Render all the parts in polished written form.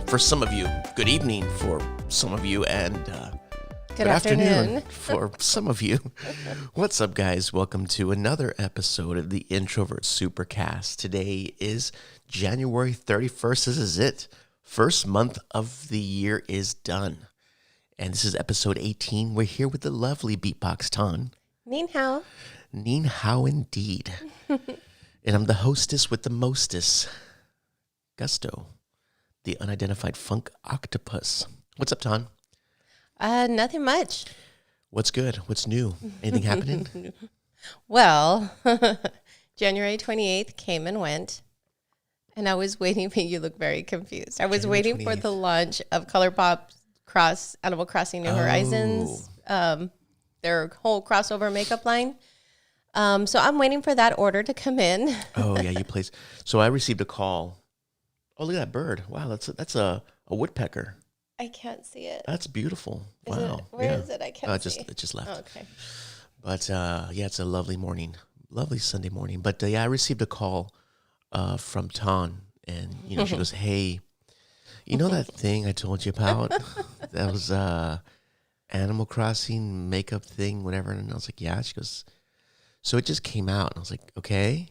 for some of you. Good evening for some of you, and good afternoon for some of you. What's up, guys? Welcome to another episode of the Introverts Supercast. Today is January 31st. This is it. First month of the year is done. And this is episode 18. We're here with the lovely Beatbox Ton. Nin hao. Nin hao indeed. And I'm the hostess with the mostest, Gusto, the unidentified funk octopus. What's up, Ton? Nothing much. What's good? What's new? Anything happening? Well, January 28th came and went, and I was waiting for you. Look very confused. I was January waiting 28th. for the launch of ColourPop Animal Crossing New Horizons, their whole crossover makeup line. So I'm waiting for that order to come in. Oh, yeah, you place. So I received a call. Oh, look at that bird. Wow, that's a woodpecker. I can't see it. That's beautiful. Is Wow. it, where is it? I can't see. It just left. Oh, okay. But yeah, it's a lovely morning. Lovely Sunday morning. But yeah, I received a call from Ton, and she goes, "Hey, you know that thing I told you about? That was Animal Crossing makeup thing, whatever." And I was like, "Yeah." She goes, "So it just came out." And I was like, "Okay."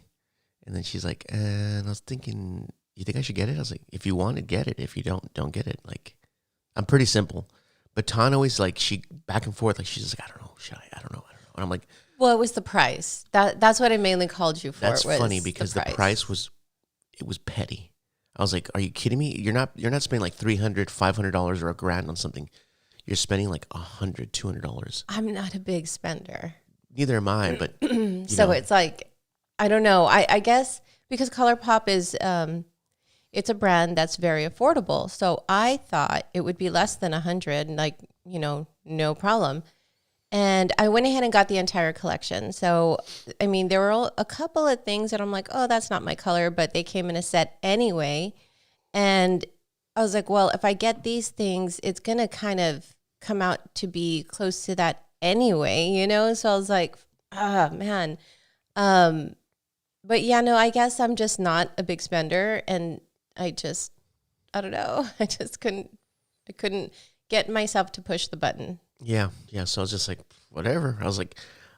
And then she's like, "And I was thinking, you think I should get it?" I was like, "If you want it, get it. If you don't get it." Like, I'm pretty simple. But Ton always, like, she back and forth, like, she's just like, "I don't know, should I? I don't know." And I'm like, Well, it was the price. That's what I mainly called you for. that's was funny because the price was petty. I was like, "Are you kidding me? You're not spending like $300, $500 or $1,000 on something. You're spending like $100, $200. I'm not a big spender. Neither am I, but So it's like, I don't know. I guess because ColourPop is, it's a brand that's very affordable. So I thought it would be less than 100, like, no problem. And I went ahead and got the entire collection. So, I mean, there were a couple of things that I'm like, oh, that's not my color, but they came in a set anyway. And I was like, well, if I get these things, it's going to kind of come out to be close to that anyway, So I was like, man. But yeah, no, I guess I'm just not a big spender, and I don't know. I couldn't get myself to push the button. yeah. So I was just like, whatever. I was like,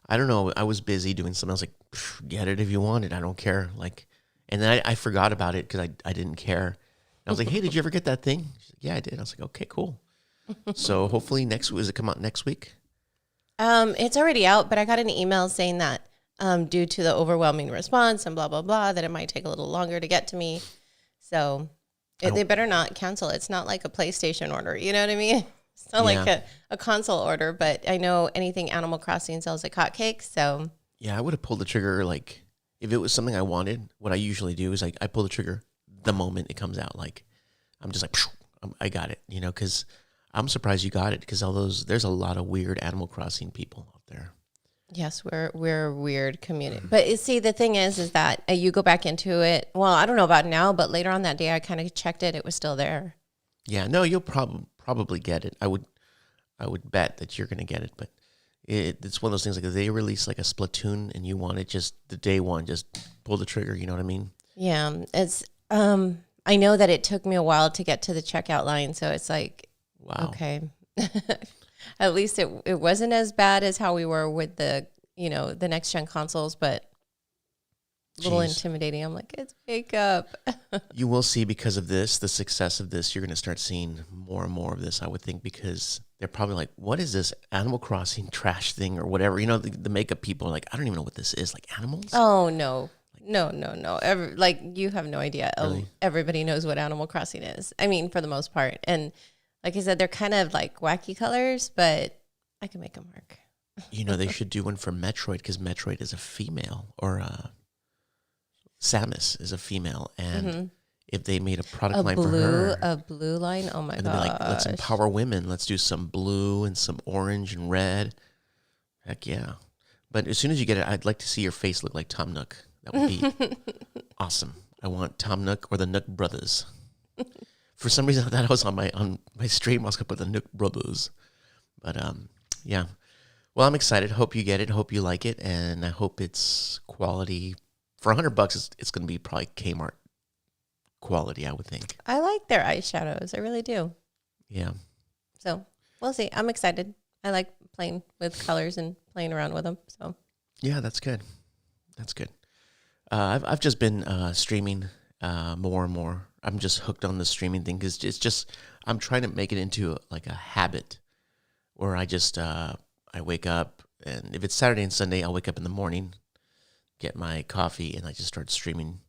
I don't know. I was busy doing something. I was like, get it if you want it. I don't care. Like, and then I forgot about it because I didn't care. I was like, hey, did you ever get that thing? She's like, yeah, I did. I was like, okay, cool. So hopefully does it come out next week? It's already out, but I got an email saying that due to the overwhelming response and blah, blah, blah, that it might take a little longer to get to me. So they better not cancel. It's not like a PlayStation order. You know what I mean? It's not like a console order, but I know anything Animal Crossing sells like hotcakes. So yeah, I would have pulled the trigger. Like, if it was something I wanted, what I usually do is I pull the trigger the moment it comes out. Like, I'm just like, I got it, because I'm surprised you got it, because there's a lot of weird Animal Crossing people out there. yes, we're a weird community. But see, the thing is that you go back into it. Well, I don't know about now, but later on that day, I kind of checked it. It was still there. Yeah, no, you'll probably get it. I would bet that you're gonna get it, but it's one of those things, like, if they release like a Splatoon and you want it, just the day one, just pull the trigger. You know what I mean? Yeah, it's. I know that it took me a while to get to the checkout line, so it's like, wow, okay. At least it wasn't as bad as how we were with the the next gen consoles, but a little intimidating. I'm like, it's makeup. You will see, because of this, the success of this, you're going to start seeing more and more of this, I would think, because they're probably like, what is this Animal Crossing trash thing or whatever? The makeup people are like, I don't even know what this is. Like, animals? Oh, no. No. You have no idea. Really? Everybody knows what Animal Crossing is. I mean, for the most part. And like I said, they're kind of like wacky colors, but I can make them work. They should do one for Metroid, because Metroid is a female, or Samus is a female, and if they made a product line for her, a blue line, oh my god! And they'd be like, let's empower women. Let's do some blue and some orange and red. Heck yeah! But as soon as you get it, I'd like to see your face look like Tom Nook. That would be awesome. I want Tom Nook or the Nook Brothers. For some reason, I thought I was on my stream. I was gonna put the Nook Brothers, but yeah. Well, I'm excited. Hope you get it. Hope you like it, and I hope it's quality. For $100, it's going to be probably Kmart quality, I would think. I like their eyeshadows. I really do. Yeah. So we'll see. I'm excited. I like playing with colors and playing around with them. So Yeah, that's good. That's good. I've just been streaming more and more. I'm just hooked on the streaming thing because it's just I'm trying to make it into like a habit where I just I wake up, and if it's Saturday and Sunday, I'll wake up in the morning, get my coffee, and I just start streaming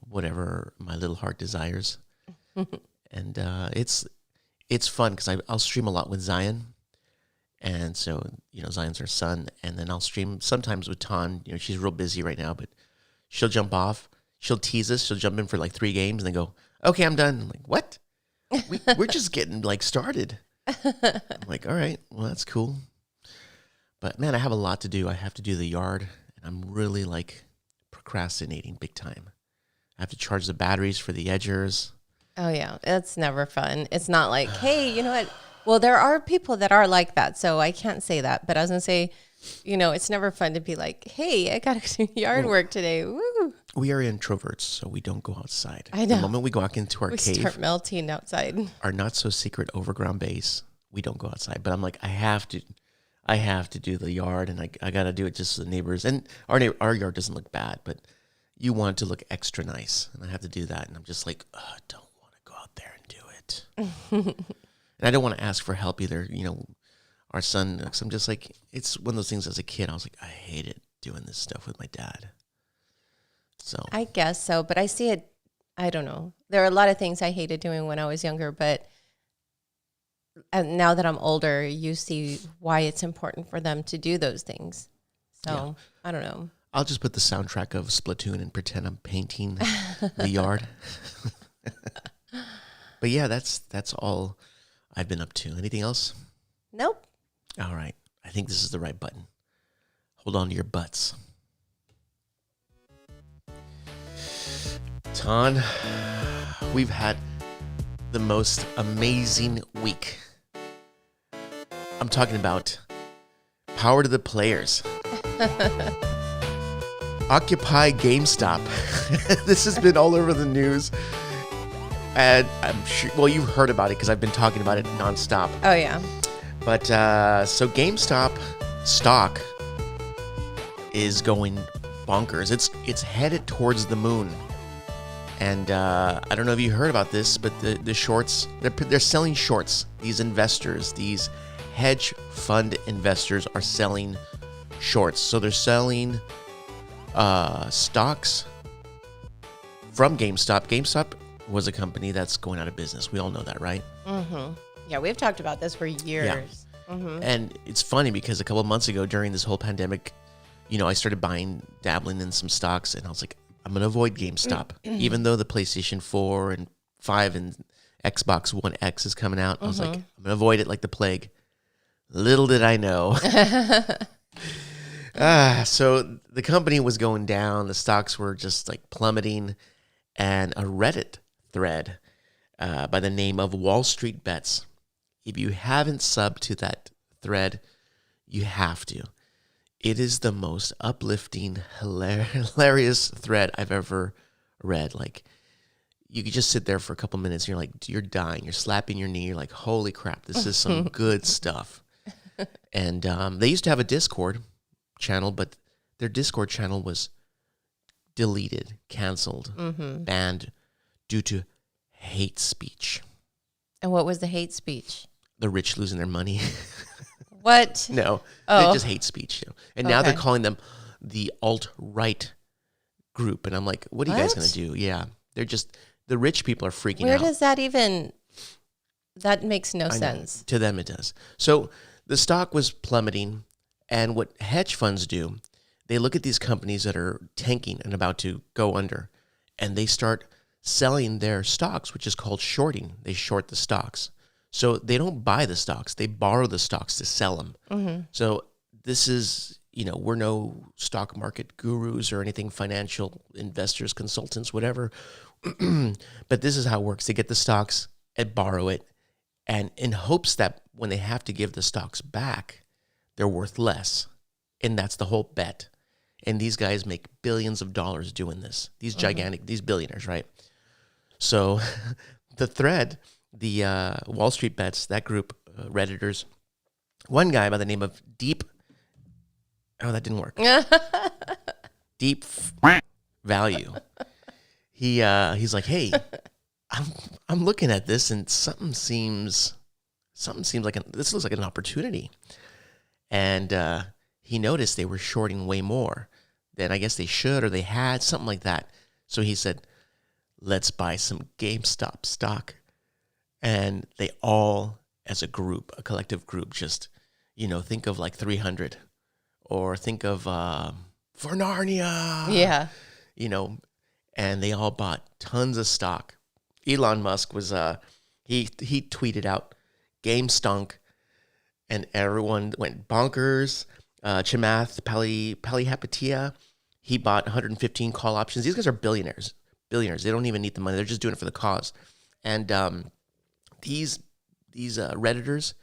whatever my little heart desires. And it's fun because I'll stream a lot with Zion. And so, Zion's her son. And then I'll stream sometimes with Ton. She's real busy right now, but she'll jump off. She'll tease us. She'll jump in for like 3 games and then go, okay, I'm done. I'm like, what? We're just getting like started. I'm like, all right, well, that's cool. But man, I have a lot to do. I have to do the yard, and I'm really like procrastinating big time. I have to charge the batteries for the edgers. oh yeah, it's never fun. It's not like, hey, you know what? Well, there are people that are like that, so I can't say that. But I was gonna say, it's never fun to be like, hey, I got to do yard work today. Woo! We are introverts, so we don't go outside. I know. The moment we go out into our We cave, start melting outside. our not so secret overground base, we don't go outside. But I'm like, I have to do the yard, and I got to do it just so the neighbors. And our yard doesn't look bad, but you want it to look extra nice, and I have to do that. And I'm just like, I don't want to go out there and do it. And I don't want to ask for help either. Our son, cause I'm just like, it's one of those things as a kid. I was like, I hated doing this stuff with my dad. So I guess so, but I see it. I don't know. There are a lot of things I hated doing when I was younger, but now that I'm older, you see why it's important for them to do those things. So I don't know. I'll just put the soundtrack of Splatoon and pretend I'm painting the yard. But yeah, that's all I've been up to. Anything else? Nope. All right. I think this is the right button. Hold on to your butts. Ton, we've had the most amazing week. I'm talking about power to the players. Occupy GameStop. This has been all over the news. And I'm sure, well, you've heard about it because I've been talking about it nonstop. Oh, yeah. But so GameStop stock is going bonkers. It's headed towards the moon. And I don't know if you heard about this, but the shorts, they're selling shorts. These investors, these hedge fund investors are selling shorts. So they're selling stocks from GameStop. GameStop was a company that's going out of business. We all know that, right? Mm-hmm. Yeah, we've talked about this for years. Yeah. Mm-hmm. And it's funny because a couple of months ago during this whole pandemic, I started dabbling in some stocks, and I was like, I'm going to avoid GameStop. Even though the PlayStation 4 and 5 and Xbox One X is coming out, I was like, I'm going to avoid it like the plague. Little did I know. So the company was going down. The stocks were just like plummeting. And a Reddit thread by the name of Wall Street Bets. If you haven't subbed to that thread, you have to. It is the most uplifting, hilarious thread I've ever read. Like, you could just sit there for a couple minutes and you're like, you're dying. You're slapping your knee. You're like, holy crap, this is some good stuff. And they used to have a Discord channel, but their Discord channel was deleted, canceled, banned due to hate speech. And what was the hate speech? The rich losing their money. What? No, Oh. they just hate speech. And now they're Okay. calling them the alt-right group. And I'm like, what are you guys What? going to do? Yeah, they're just, the rich people are freaking Where out. does that even, that makes no I know. sense. To them it does. So the stock was plummeting. And what hedge funds do, they look at these companies that are tanking and about to go under, and they start selling their stocks, which is called shorting. They short the stocks. So they don't buy the stocks. They borrow the stocks to sell them. So this is, we're no stock market gurus or anything, financial investors, consultants, whatever. But this is how it works. They get the stocks and borrow it, and in hopes that when they have to give the stocks back, they're worth less. And that's the whole bet. And these guys make billions of dollars doing this. These gigantic, these billionaires, right? So the thread, the Wall Street Bets, that group, Redditors, one guy by the name of that didn't work. Deep Value. He's like, hey, I'm looking at this and something seems like this looks like an opportunity. And he noticed they were shorting way more than I guess they should or they had, something like that. So he said, let's buy some GameStop stock. And they all, as a group, a collective group, just, think of like 300 or think of for Narnia. Yeah. And they all bought tons of stock. Elon Musk was, he tweeted out GameStonk, and everyone went bonkers. Chamath Palihapitiya, he bought 115 call options. These guys are billionaires. They don't even need the money. They're just doing it for the cause. And these Redditors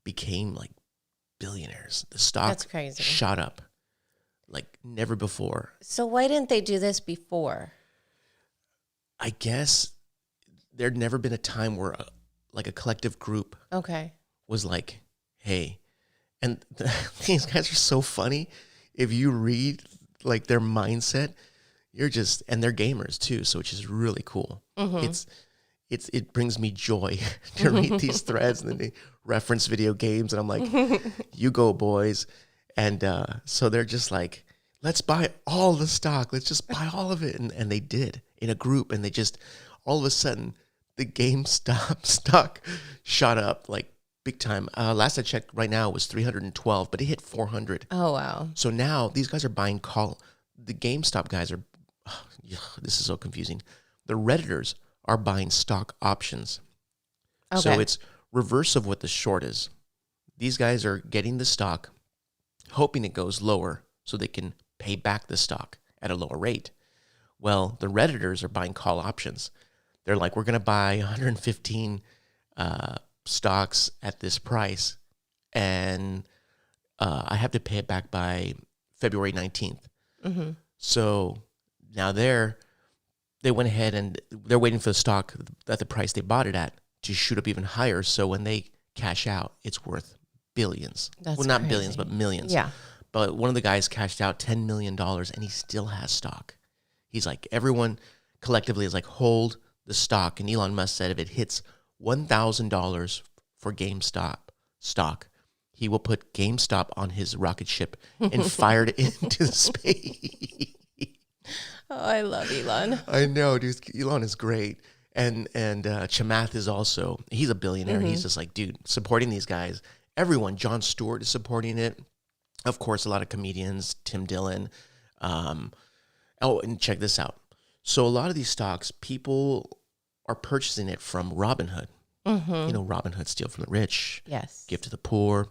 became like billionaires. The stock That's crazy. shot up like never before. So why didn't they do this before? I guess there'd never been a time where a collective group was like, hey, and these guys are so funny. If you read like their mindset, and they're gamers too, so which is really cool. Mm-hmm. It brings me joy to read these threads, and then they reference video games, and I'm like, you go boys. And so they're just like, let's buy all the stock. Let's just buy all of it. And they did in a group, and they just, all of a sudden, the GameStop stock shot up like big time. Last I checked right now it was 312, but it hit 400. Oh, wow. So now these guys are buying the GameStop guys are, this is so confusing. The Redditors are buying stock options. Okay. So it's reverse of what the short is. These guys are getting the stock, hoping it goes lower so they can pay back the stock at a lower rate. Well, the Redditors are buying call options. They're like, we're going to buy 115 stocks at this price, and I have to pay it back by February 19th. Mm-hmm. So now they went ahead and they're waiting for the stock at the price they bought it at to shoot up even higher. So when they cash out, it's worth billions. That's well, not crazy. billions, but millions. Yeah. But one of the guys cashed out $10 million, and he still has stock. He's like, everyone collectively is like, hold the stock. And Elon Musk said if it hits $1,000 for GameStop stock, he will put GameStop on his rocket ship and fire it into space. Oh, I love Elon. I know, dude. Elon is great. And Chamath is also, he's a billionaire. Mm-hmm. He's just like, dude, supporting these guys. Everyone, Jon Stewart is supporting it. Of course, a lot of comedians, Tim Dillon. And check this out. So a lot of these stocks, people are purchasing it from Robinhood. Mm-hmm. Robinhood, steal from the rich. Yes. Give to the poor.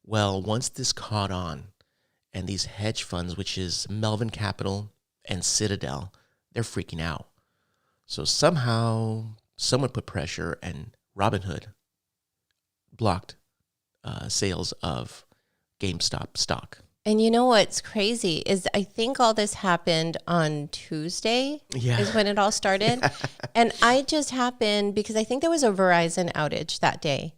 Well, once this caught on, and these hedge funds, which is Melvin Capital and Citadel, they're freaking out. So somehow, someone put pressure, and Robinhood blocked sales of GameStop stock. And you know what's crazy is I think all this happened on Tuesday is when it all started. Yeah. And I just happened because I think there was a Verizon outage that day.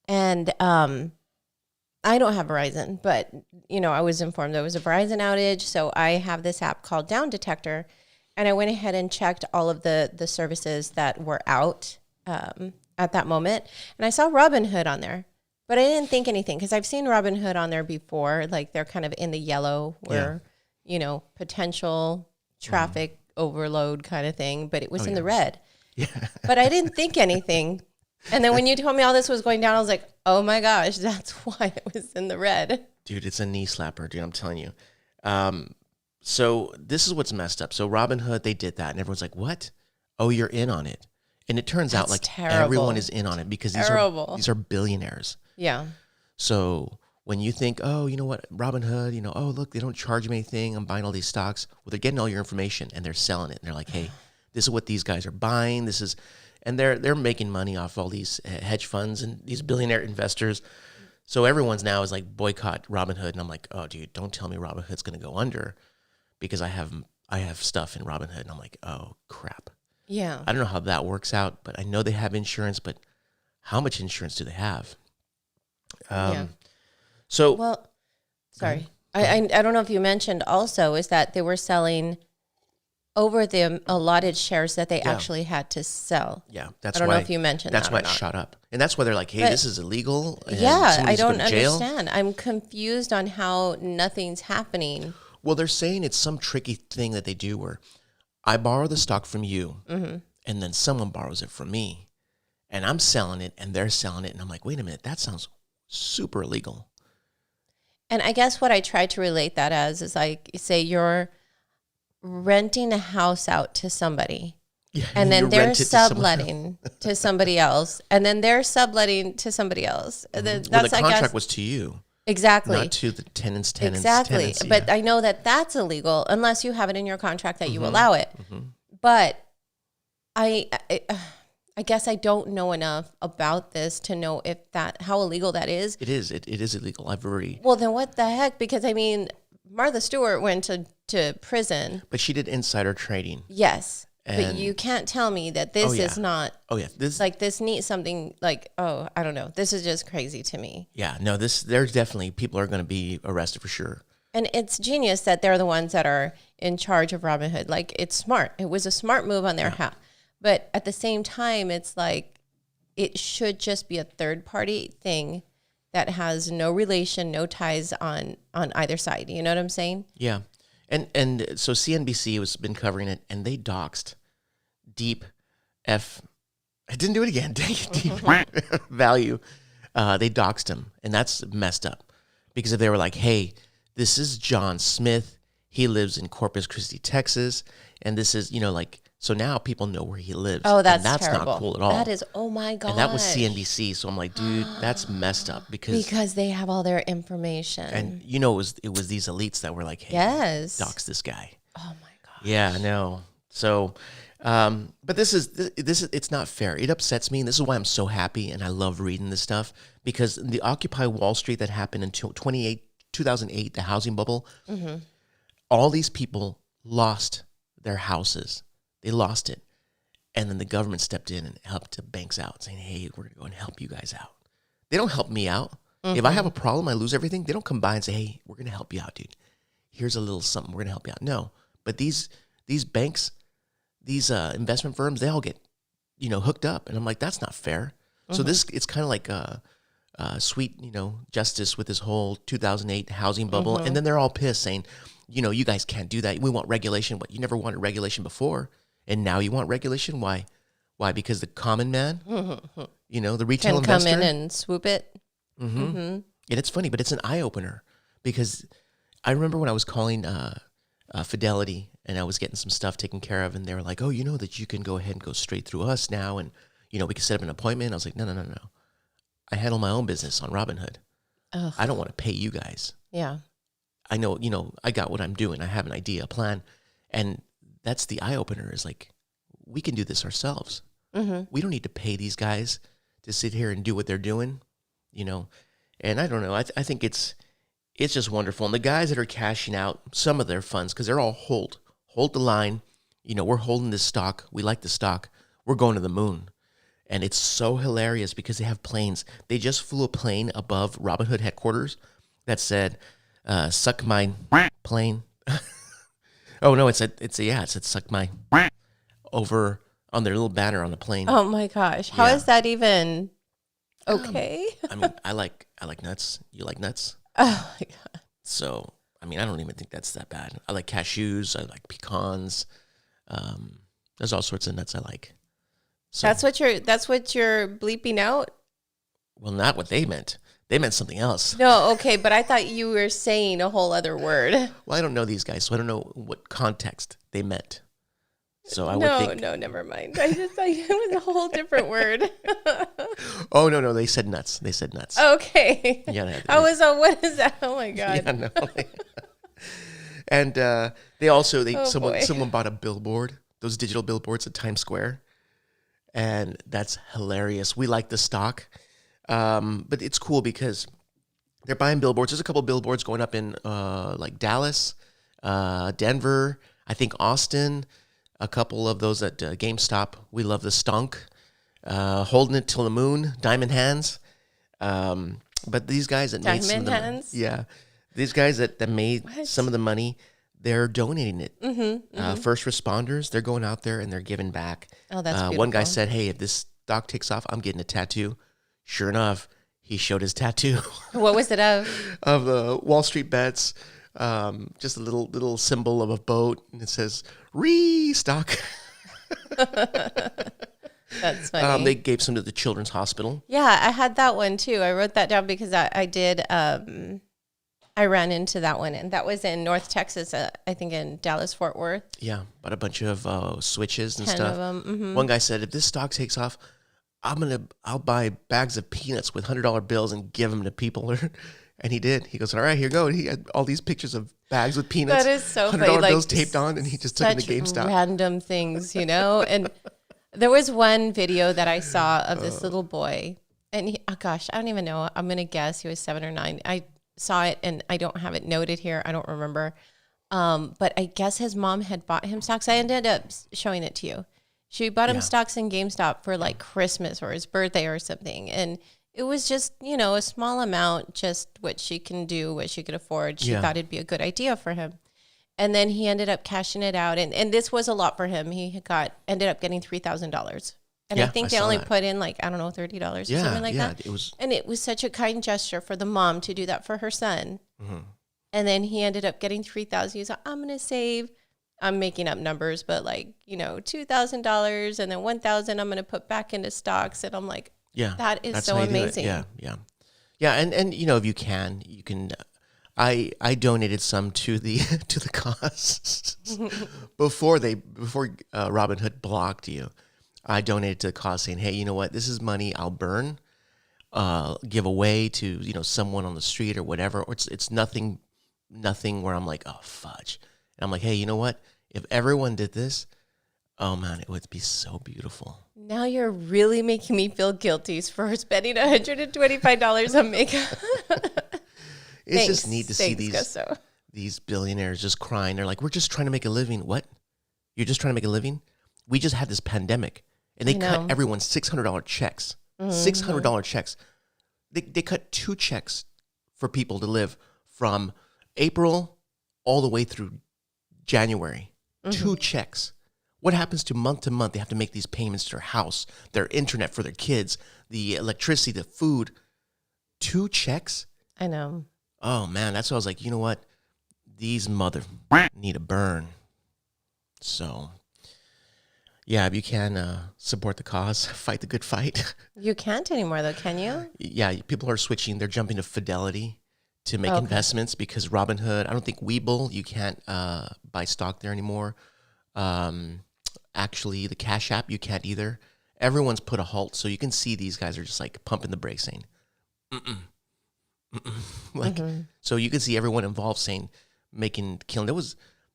And I don't have Verizon, but, I was informed there was a Verizon outage. So I have this app called Down Detector. And I went ahead and checked all of the services that were out at that moment. And I saw Robinhood on there. But I didn't think anything because I've seen Robinhood on there before. Like they're kind of in the yellow where, potential traffic overload kind of thing. But it was in the red. Yeah. But I didn't think anything. And then when you told me all this was going down, I was like, oh my gosh, that's why it was in the red. Dude, it's a knee slapper, dude. I'm telling you. So this is what's messed up. So Robinhood, they did that. And everyone's like, what? Oh, you're in on it. And it turns out like terrible. Everyone is in on it because these are billionaires. Yeah. So when you think, oh, you know what, Robinhood, oh, look, they don't charge me anything. I'm buying all these stocks. Well, they're getting all your information and they're selling it. And they're like, hey, this is what these guys are buying. And they're making money off all these hedge funds and these billionaire investors. So everyone's now is like boycott Robinhood. And I'm like, oh, dude, don't tell me Robinhood's going to go under because I have stuff in Robinhood. And I'm like, oh, crap. Yeah. I don't know how that works out, but I know they have insurance, but how much insurance do they have? Yeah. So, Well, sorry. I don't know if you mentioned also is that they were selling over the allotted shares that they actually had to sell. yeah, that's I don't why, know if you mentioned that's that why or it not. shot up. And that's why they're like, hey, But- this is illegal. And Yeah, I somebody's going don't to jail. understand. I'm confused on how nothing's happening. Well, they're saying it's some tricky thing that they do where I borrow the stock from you, and then someone borrows it from me, and I'm selling it, and they're selling it, and I'm like, wait a minute, that sounds super illegal. And I guess what I try to relate that as is like, say you're renting a house out to somebody, Yeah, and then you they're rent it to someone. subletting to somebody else, and then they're subletting to somebody else. And then Well, that's, the I contract guess, was to you, exactly. not to the tenants. Exactly. Tenants, But yeah. I know that that's illegal unless you have it in your contract that Mm-hmm. you allow it. But I guess I don't know enough about this to know if how illegal that is. It is. It is illegal. I've already. Well, then what the heck? Because I mean, Martha Stewart went to prison. But she did insider trading. Yes. But And- you can't tell me that this yeah. is not Oh yeah, this. like this needs something like, oh, I don't know. This is just crazy to me. Yeah, no, this. There's definitely people are going to be arrested for sure. And it's genius that they're the ones that are in charge of Robinhood. Like, it's smart. It was a smart move on their half. But at the same time, it's like it should just be a third party thing that has no relation, no ties on either side. You know what I'm saying? Yeah, and so CNBC has been covering it, and they doxed Deep F. I didn't do it again. Dang it, Deep Value. They doxed him, and that's messed up because if they were like, hey, this is John Smith. He lives in Corpus Christi, Texas, and this is like. So now people know where he lives. Oh, that's and that's terrible. not cool at all. That is, oh my God. And that was CNBC. So I'm like, dude, that's messed up because they have all their information. and it was these elites that were like, hey, yes. dox this guy. Oh my God. Yeah, I know. So, but this is it's not fair. It upsets me, and this is why I'm so happy and I love reading this stuff because the Occupy Wall Street that happened in 2008, the housing bubble, all these people lost their houses. They lost it. And then the government stepped in and helped the banks out, saying, hey, we're going to go and help you guys out. They don't help me out. If I have a problem, I lose everything, they don't come by and say, hey, we're going to help you out, dude. Here's a little something. We're going to help you out. No. But these banks, these investment firms, they all get, hooked up. And I'm like, that's not fair. So it's kind of like sweet, justice with this whole 2008 housing bubble. And then they're all pissed saying, you guys can't do that. We want regulation. But you never wanted regulation before. And now you want regulation? Why? Because the common man, the retail Can come investor. in and swoop it. And it's funny, but it's an eye opener because I remember when I was calling Fidelity and I was getting some stuff taken care of, and they were like, "Oh, you know that you can go ahead and go straight through us now, and we can set up an appointment." I was like, "No. I handle my own business on Robinhood. Ugh. I don't want to pay you guys. Yeah. I know, I got what I'm doing. I have an idea, a plan, and that's the eye opener. Is like we can do this ourselves. We don't need to pay these guys to sit here and do what they're doing." And I don't know. I think it's just wonderful. And the guys that are cashing out some of their funds, because they're all hold the line. We're holding this stock. We like the stock. We're going to the moon. And it's so hilarious because they have planes. They just flew a plane above Robinhood headquarters that said, suck my plane. Oh no, it said suck my over on their little banner on the plane. Oh my gosh. How is that even okay? I mean, I like nuts. You like nuts? Oh my God. So, I mean, I don't even think that's that bad. I like cashews. I like pecans. There's all sorts of nuts I like. So, That's what you're bleeping out? well, not what they meant. They meant something else. No, okay, but I thought you were saying a whole other word. Well, I don't know these guys, so I don't know what context they meant. So I would think. No, never mind. I just thought it was a whole different word. Oh no, they said nuts. They said nuts. Okay. Yeah, I was on, what is that? Oh my God. Yeah, no. And they also Oh, boy. someone bought a billboard, those digital billboards at Times Square, and that's hilarious. We like the stock, but it's cool because they're buying billboards. There's a couple of billboards going up in like Dallas, Denver, I think Austin, a couple of those at GameStop. We love the stonk, holding it till the moon, diamond hands. But these guys that made some of Diamond hands? these guys that made What? some of the money, they're donating it. First responders, they're going out there and they're giving back. Oh, that's beautiful. One guy said, "Hey, if this stock takes off, I'm getting a tattoo." Sure enough, he showed his tattoo What was it of? of the Wall Street bets. Just a little symbol of a boat, and it says restock. That's funny. They gave some to the children's hospital. Yeah, I had that one too. I wrote that down because I did. I ran into that one, and that was in North Texas. I think in Dallas, Fort Worth. Yeah, bought a bunch of switches and 10 stuff. of them. One guy said, "If this stock takes off, I'll buy bags of peanuts with $100 bills and give them to people." And he did. He goes, "All right, here you go." And he had all these pictures of bags with peanuts. That is so $100 funny. bills taped on, and he just took them to GameStop. Random things, And there was one video that I saw of this little boy, and oh gosh, I don't even know. I'm gonna guess he was 7 or 9. I saw it, and I don't have it noted here. I don't remember. But I guess his mom had bought him stocks. I ended up showing it to you. She bought him stocks in GameStop for like Christmas or his birthday or something, and it was just, a small amount, just what she can do, what she could afford. She thought it'd be a good idea for him. And then he ended up cashing it out. And this was a lot for him. He ended up getting $3,000. And I think they only put in like, I don't know, $30 or something like that. And it was such a kind gesture for the mom to do that for her son. Mm-hmm. And then he ended up getting $3,000. He's like, I'm going to save. I'm making up numbers, but like, $2,000 and then $1,000 I'm going to put back into stocks. And I'm like, yeah, that is so amazing. Yeah. And if you can, I donated some to the cause before Robinhood blocked you. I donated to the cause saying, hey, you know what? This is money I'll burn, give away to someone on the street or whatever. Or it's nothing where I'm like, oh fudge. And I'm like, hey, you know what? If everyone did this, oh man, it would be so beautiful. Now you're really making me feel guilty for spending $125 on makeup. It's just neat to see these billionaires just crying. They're like, we're just trying to make a living. What? You're just trying to make a living? We just had this pandemic, and they cut everyone $600 checks. $600 checks. They cut 2 checks for people to live from April all the way through January. 2 checks. What happens to month? They have to make these payments to their house, their internet for their kids, the electricity, the food. 2 checks? I know. Oh, man. That's why I was like, you know what? These mother need a burn. So, yeah, if you can support the cause, fight the good fight. You can't anymore, though, can you? Yeah, people are switching. They're jumping to Fidelity to make investments because Robinhood, I don't think Webull, you can't buy stock there anymore. Actually, the Cash App, you can't either. Everyone's put a halt, so you can see these guys are just like pumping the brakes saying, like, so you can see everyone involved saying, killing.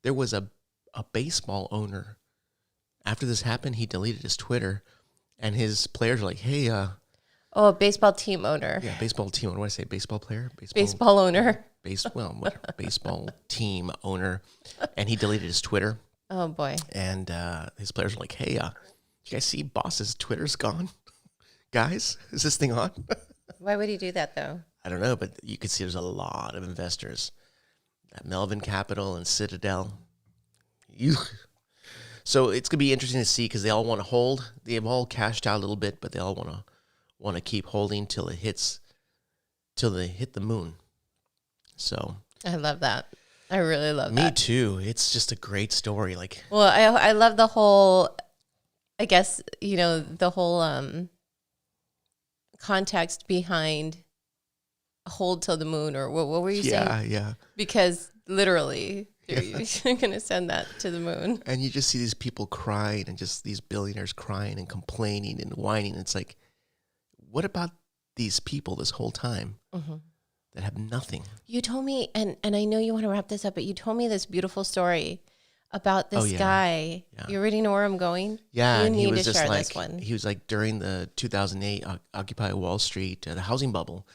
There was a baseball owner. After this happened, he deleted his Twitter, and his players were like, hey, a baseball team owner. Yeah, baseball team owner. What do I say? Baseball player? Baseball owner. Whatever. Baseball team owner. And he deleted his Twitter. Oh, boy. And his players were like, hey, you guys see boss's Twitter's gone? Guys, is this thing on? Why would he do that, though? I don't know, but you can see there's a lot of investors at Melvin Capital and Citadel. So it's going to be interesting to see because they all want to hold. They've all cashed out a little bit, but they all want to keep holding till they hit the moon. So I love that. I really love that. Me too. It's just a great story. Well, I love the whole, I guess, the whole context behind hold till the moon, or what were you saying? Yeah. Because literally, you're going to send that to the moon. And you just see these people crying and just these billionaires crying and complaining and whining. It's like, what about these people this whole time? That have nothing. You told me, and I know you want to wrap this up, but you told me this beautiful story about this guy. Yeah. You're ready to know where I'm going? Yeah. You and need he was to just share like, this one. He was like during the 2008 Occupy Wall Street, the housing bubble,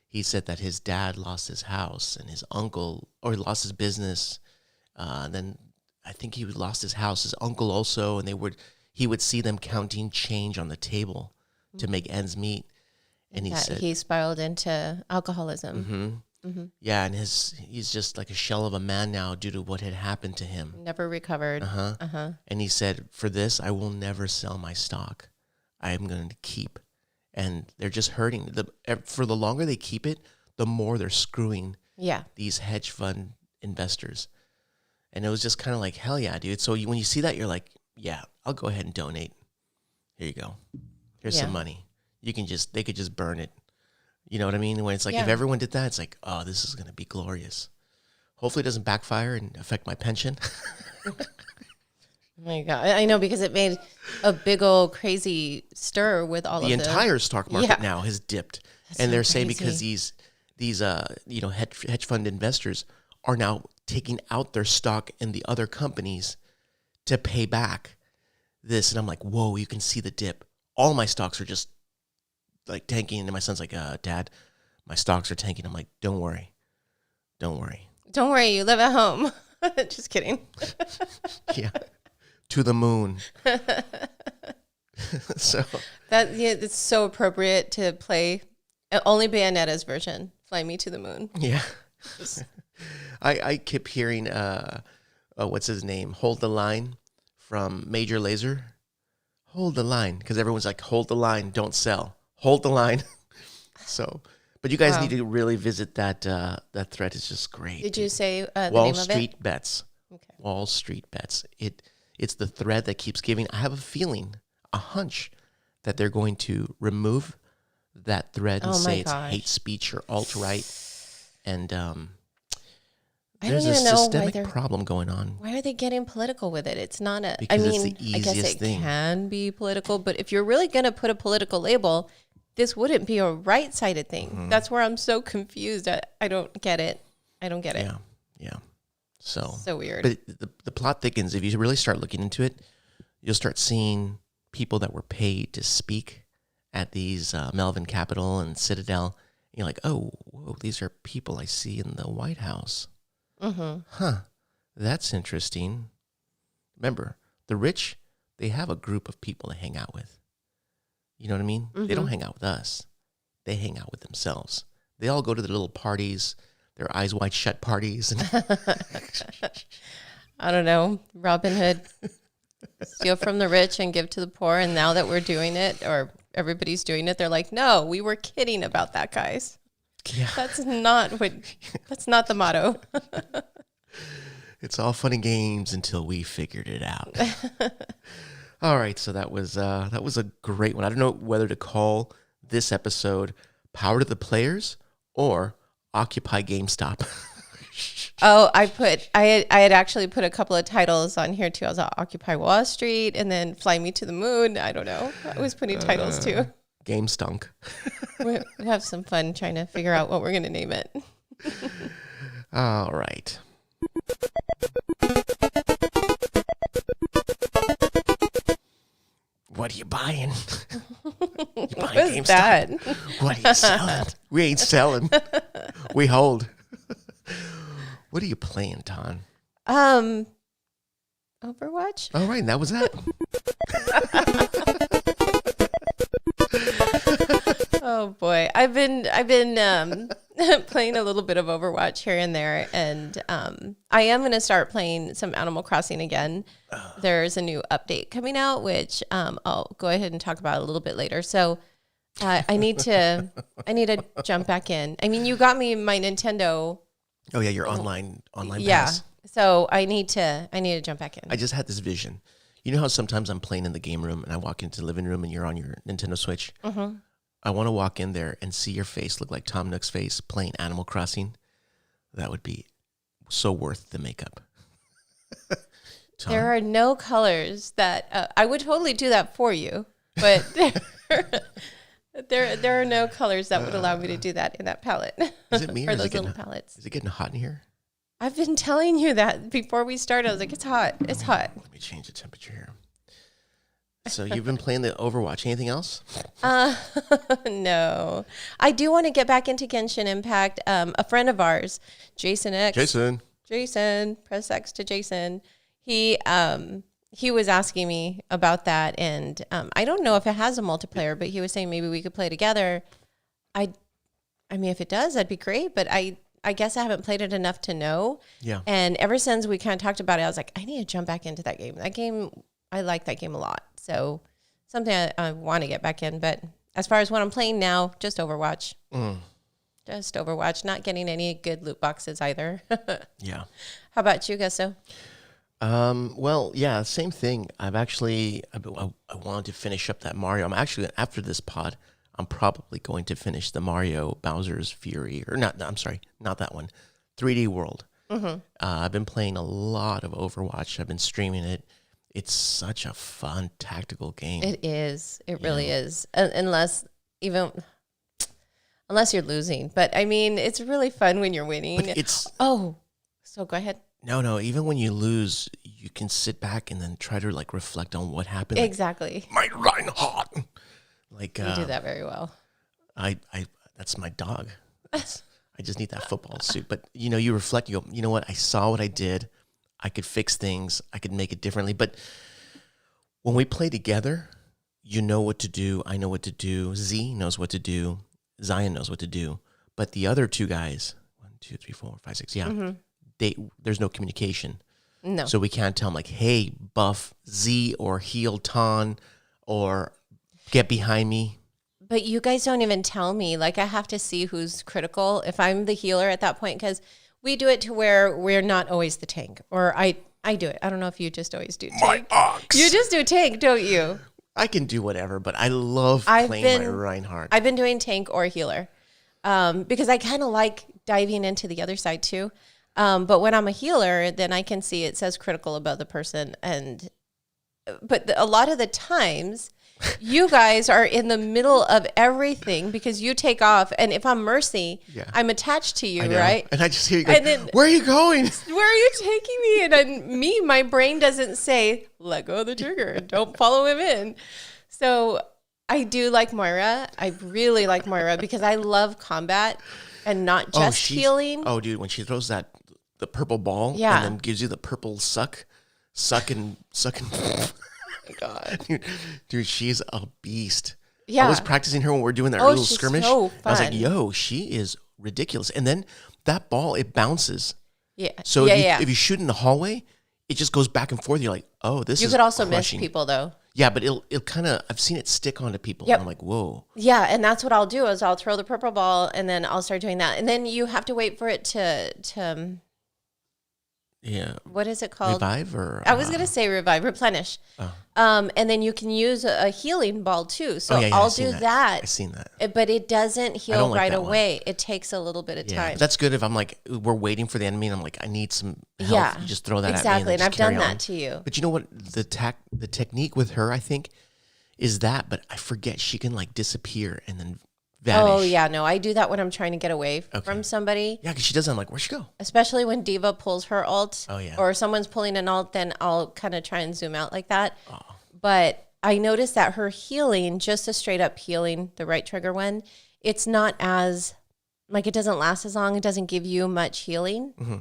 he said that his dad lost his house and his uncle, or he lost his business. Then I think he lost his house. His uncle also, and he would see them counting change on the table to make ends meet. And he said he spiraled into alcoholism. yeah, and he's just like a shell of a man now due to what had happened to him. Never recovered. And he said, for this, I will never sell my stock. I am going to keep. And they're just hurting. For the longer they keep it, the more they're screwing these hedge fund investors. And it was just kind of like, hell yeah, dude. So when you see that, you're like, yeah, I'll go ahead and donate. Here you go. Here's some money. They could just burn it. You know what I mean? When it's like, if everyone did that, it's like, oh, this is going to be glorious. Hopefully it doesn't backfire and affect my pension. Oh my God. I know, because it made a big old crazy stir with all of the entire stock market now has dipped. That's and so they're saying crazy. because these hedge fund investors are now taking out their stock in the other companies to pay back this. And I'm like, whoa, you can see the dip. All my stocks are just like tanking. And my son's like, Dad, my stocks are tanking. I'm like, don't worry. Don't worry. Don't worry, you live at home. Just kidding. Yeah. To the moon. So it's so appropriate to play only Bayonetta's version. Fly Me to the Moon. Yeah. I keep hearing what's his name? Hold the Line from Major Lazer. Hold the line, because everyone's like, hold the line, don't sell. Hold the line. So, but you guys need to really visit that that thread. Is just great. Did you say the Wall name Street of it? Bets? Okay. Wall Street Bets. It's the thread that keeps giving. I have a feeling, a hunch, that they're going to remove that thread and say it's hate speech or alt-right. And there's a systemic problem going on. Why are they getting political with it? It's not a. Because I mean, it's the I guess easiest it thing. can be political, but if you're really going to put a political label, this wouldn't be a right-sided thing. That's where I'm so confused. I don't get it. I don't get it. Yeah. So Weird. But the plot thickens. If you really start looking into it, you'll start seeing people that were paid to speak at these Melvin Capital and Citadel. And you're like, oh, whoa, these are people I see in the White House. Huh, that's interesting. Remember, the rich, they have a group of people to hang out with. You know what I mean? They don't hang out with us. They hang out with themselves. They all go to their little parties, their eyes wide shut parties. I don't know. Robin Hood, steal from the rich and give to the poor. And now that we're doing it, or everybody's doing it, they're like, no, we were kidding about that, guys. Yeah. That's not the motto. It's all fun and games until we figured it out. All right, so that was a great one. I don't know whether to call this episode Power to the Players or Occupy GameStop. Oh, I had actually put a couple of titles on here too. I was like, Occupy Wall Street and then Fly Me to the Moon. I don't know. I was putting titles too. GameStonk. We have some fun trying to figure out what we're going to name it. All right. What are you buying? You What buying was that? What are you selling? We ain't selling. We hold. What are you playing, Ton? Overwatch? All right, that was that. Oh boy, I've been playing a little bit of Overwatch here and there, and I am going to start playing some Animal Crossing again. There's a new update coming out, which I'll go ahead and talk about a little bit later. So I need to jump back in. I mean, you got me my Nintendo. Oh yeah, your online Yeah. pass. So I need to jump back in. I just had this vision. You know how sometimes I'm playing in the game room and I walk into the living room and you're on your Nintendo Switch? Mm-hmm. I want to walk in there and see your face look like Tom Nook's face playing Animal Crossing. That would be so worth the makeup. There are no colors that I would totally do that for you, but there are no colors that would allow me to do that in that palette. Is it me or or is those it getting, little palettes? is it getting hot in here? I've been telling you that before we started. I was like, it's hot. It's hot. Let me change the temperature here. So you've been playing the Overwatch. Anything else? No. I do want to get back into Genshin Impact. A friend of ours, Jason X. Jason. Jason, press X to Jason. he was asking me about that, and I don't know if it has a multiplayer, but he was saying maybe we could play together. I mean, if it does, that'd be great. But I guess I haven't played it enough to know. Yeah. And ever since we kind of talked about it, I was like, I need to jump back into that game. That game, I like that game a lot. So something I want to get back in. But as far as what I'm playing now, just Overwatch. Just Overwatch. Not getting any good loot boxes either. Yeah. How about you, Gusto? Well, yeah, same thing. I wanted to finish up that Mario. I'm actually, after this pod, I'm probably going to finish the Mario Bowser's Fury, or not, I'm sorry, not that one, 3D World. I've been playing a lot of Overwatch. I've been streaming it. It's such a fun tactical game. It is. It really is. Unless you're losing. But I mean, it's really fun when you're winning. But So go ahead. No, even when you lose, you can sit back and then try to like reflect on what happened. Exactly. Like, my Reinhardt. Like You do that very well. I that's my dog. I just need that football suit. But you reflect, you go, you know what? I saw what I did. I could fix things. I could make it differently. But when we play together, you know what to do. I know what to do. Z knows what to do. Zion knows what to do. But the other two guys, 1, 2, 3, 4, 5, 6, there's no communication. No. So we can't tell them like, hey, buff Z or heal Ton or get behind me. But you guys don't even tell me. Like, I have to see who's critical if I'm the healer at that point, because we do it to where we're not always the tank. Or I do it. I don't know if you just always do tank. My ox. You just do tank, don't you? I can do whatever, but I love playing my Reinhardt. I've been doing tank or healer because I kind of like diving into the other side too. But when I'm a healer, then I can see it says critical above the person. But a lot of the times, you guys are in the middle of everything because you take off. And if I'm Mercy, I'm attached to you, right? And I just hear you go, where are you going? Where are you taking me? And then my brain doesn't say, let go of the trigger. Don't follow him in. So I do like Moira. I really like Moira because I love combat and not just healing. Oh, dude, when she throws the purple ball and then gives you the purple suck and oh my God. Dude, she's a beast. Yeah. I was practicing her when we were doing that little skirmish. So fun. I was like, yo, she is ridiculous. And then that ball, it bounces. Yeah. So if you shoot in the hallway, it just goes back and forth. You're like, oh, this is You could also crushing. miss people though. Yeah, but it'll kind of, I've seen it stick onto people. Yep. And I'm like, whoa. Yeah, and that's what I'll do is I'll throw the purple ball and then I'll start doing that. And then you have to wait for it to what is it called? Revive or? I was going to say replenish. And then you can use a healing ball too. So I'll do that. I've seen that. But it doesn't heal right away. It takes a little bit of time. That's good if I'm like, we're waiting for the enemy and I'm like, I need some health. Yeah, you just throw that exactly. at me. And I've done that to you. But you know what? The technique with her, I think, is that, but I forget she can like disappear and then vanish. Oh, yeah. No, I do that when I'm trying to get away from somebody. Yeah, because she does. I'm like, where'd she go? Especially when Diva pulls her ult. Oh, yeah. Or someone's pulling an ult, then I'll kind of try and zoom out like that. Oh. But I noticed that her healing, just a straight up healing, the right trigger one, it's not as, like it doesn't last as long. It doesn't give you much healing. Mm-hmm.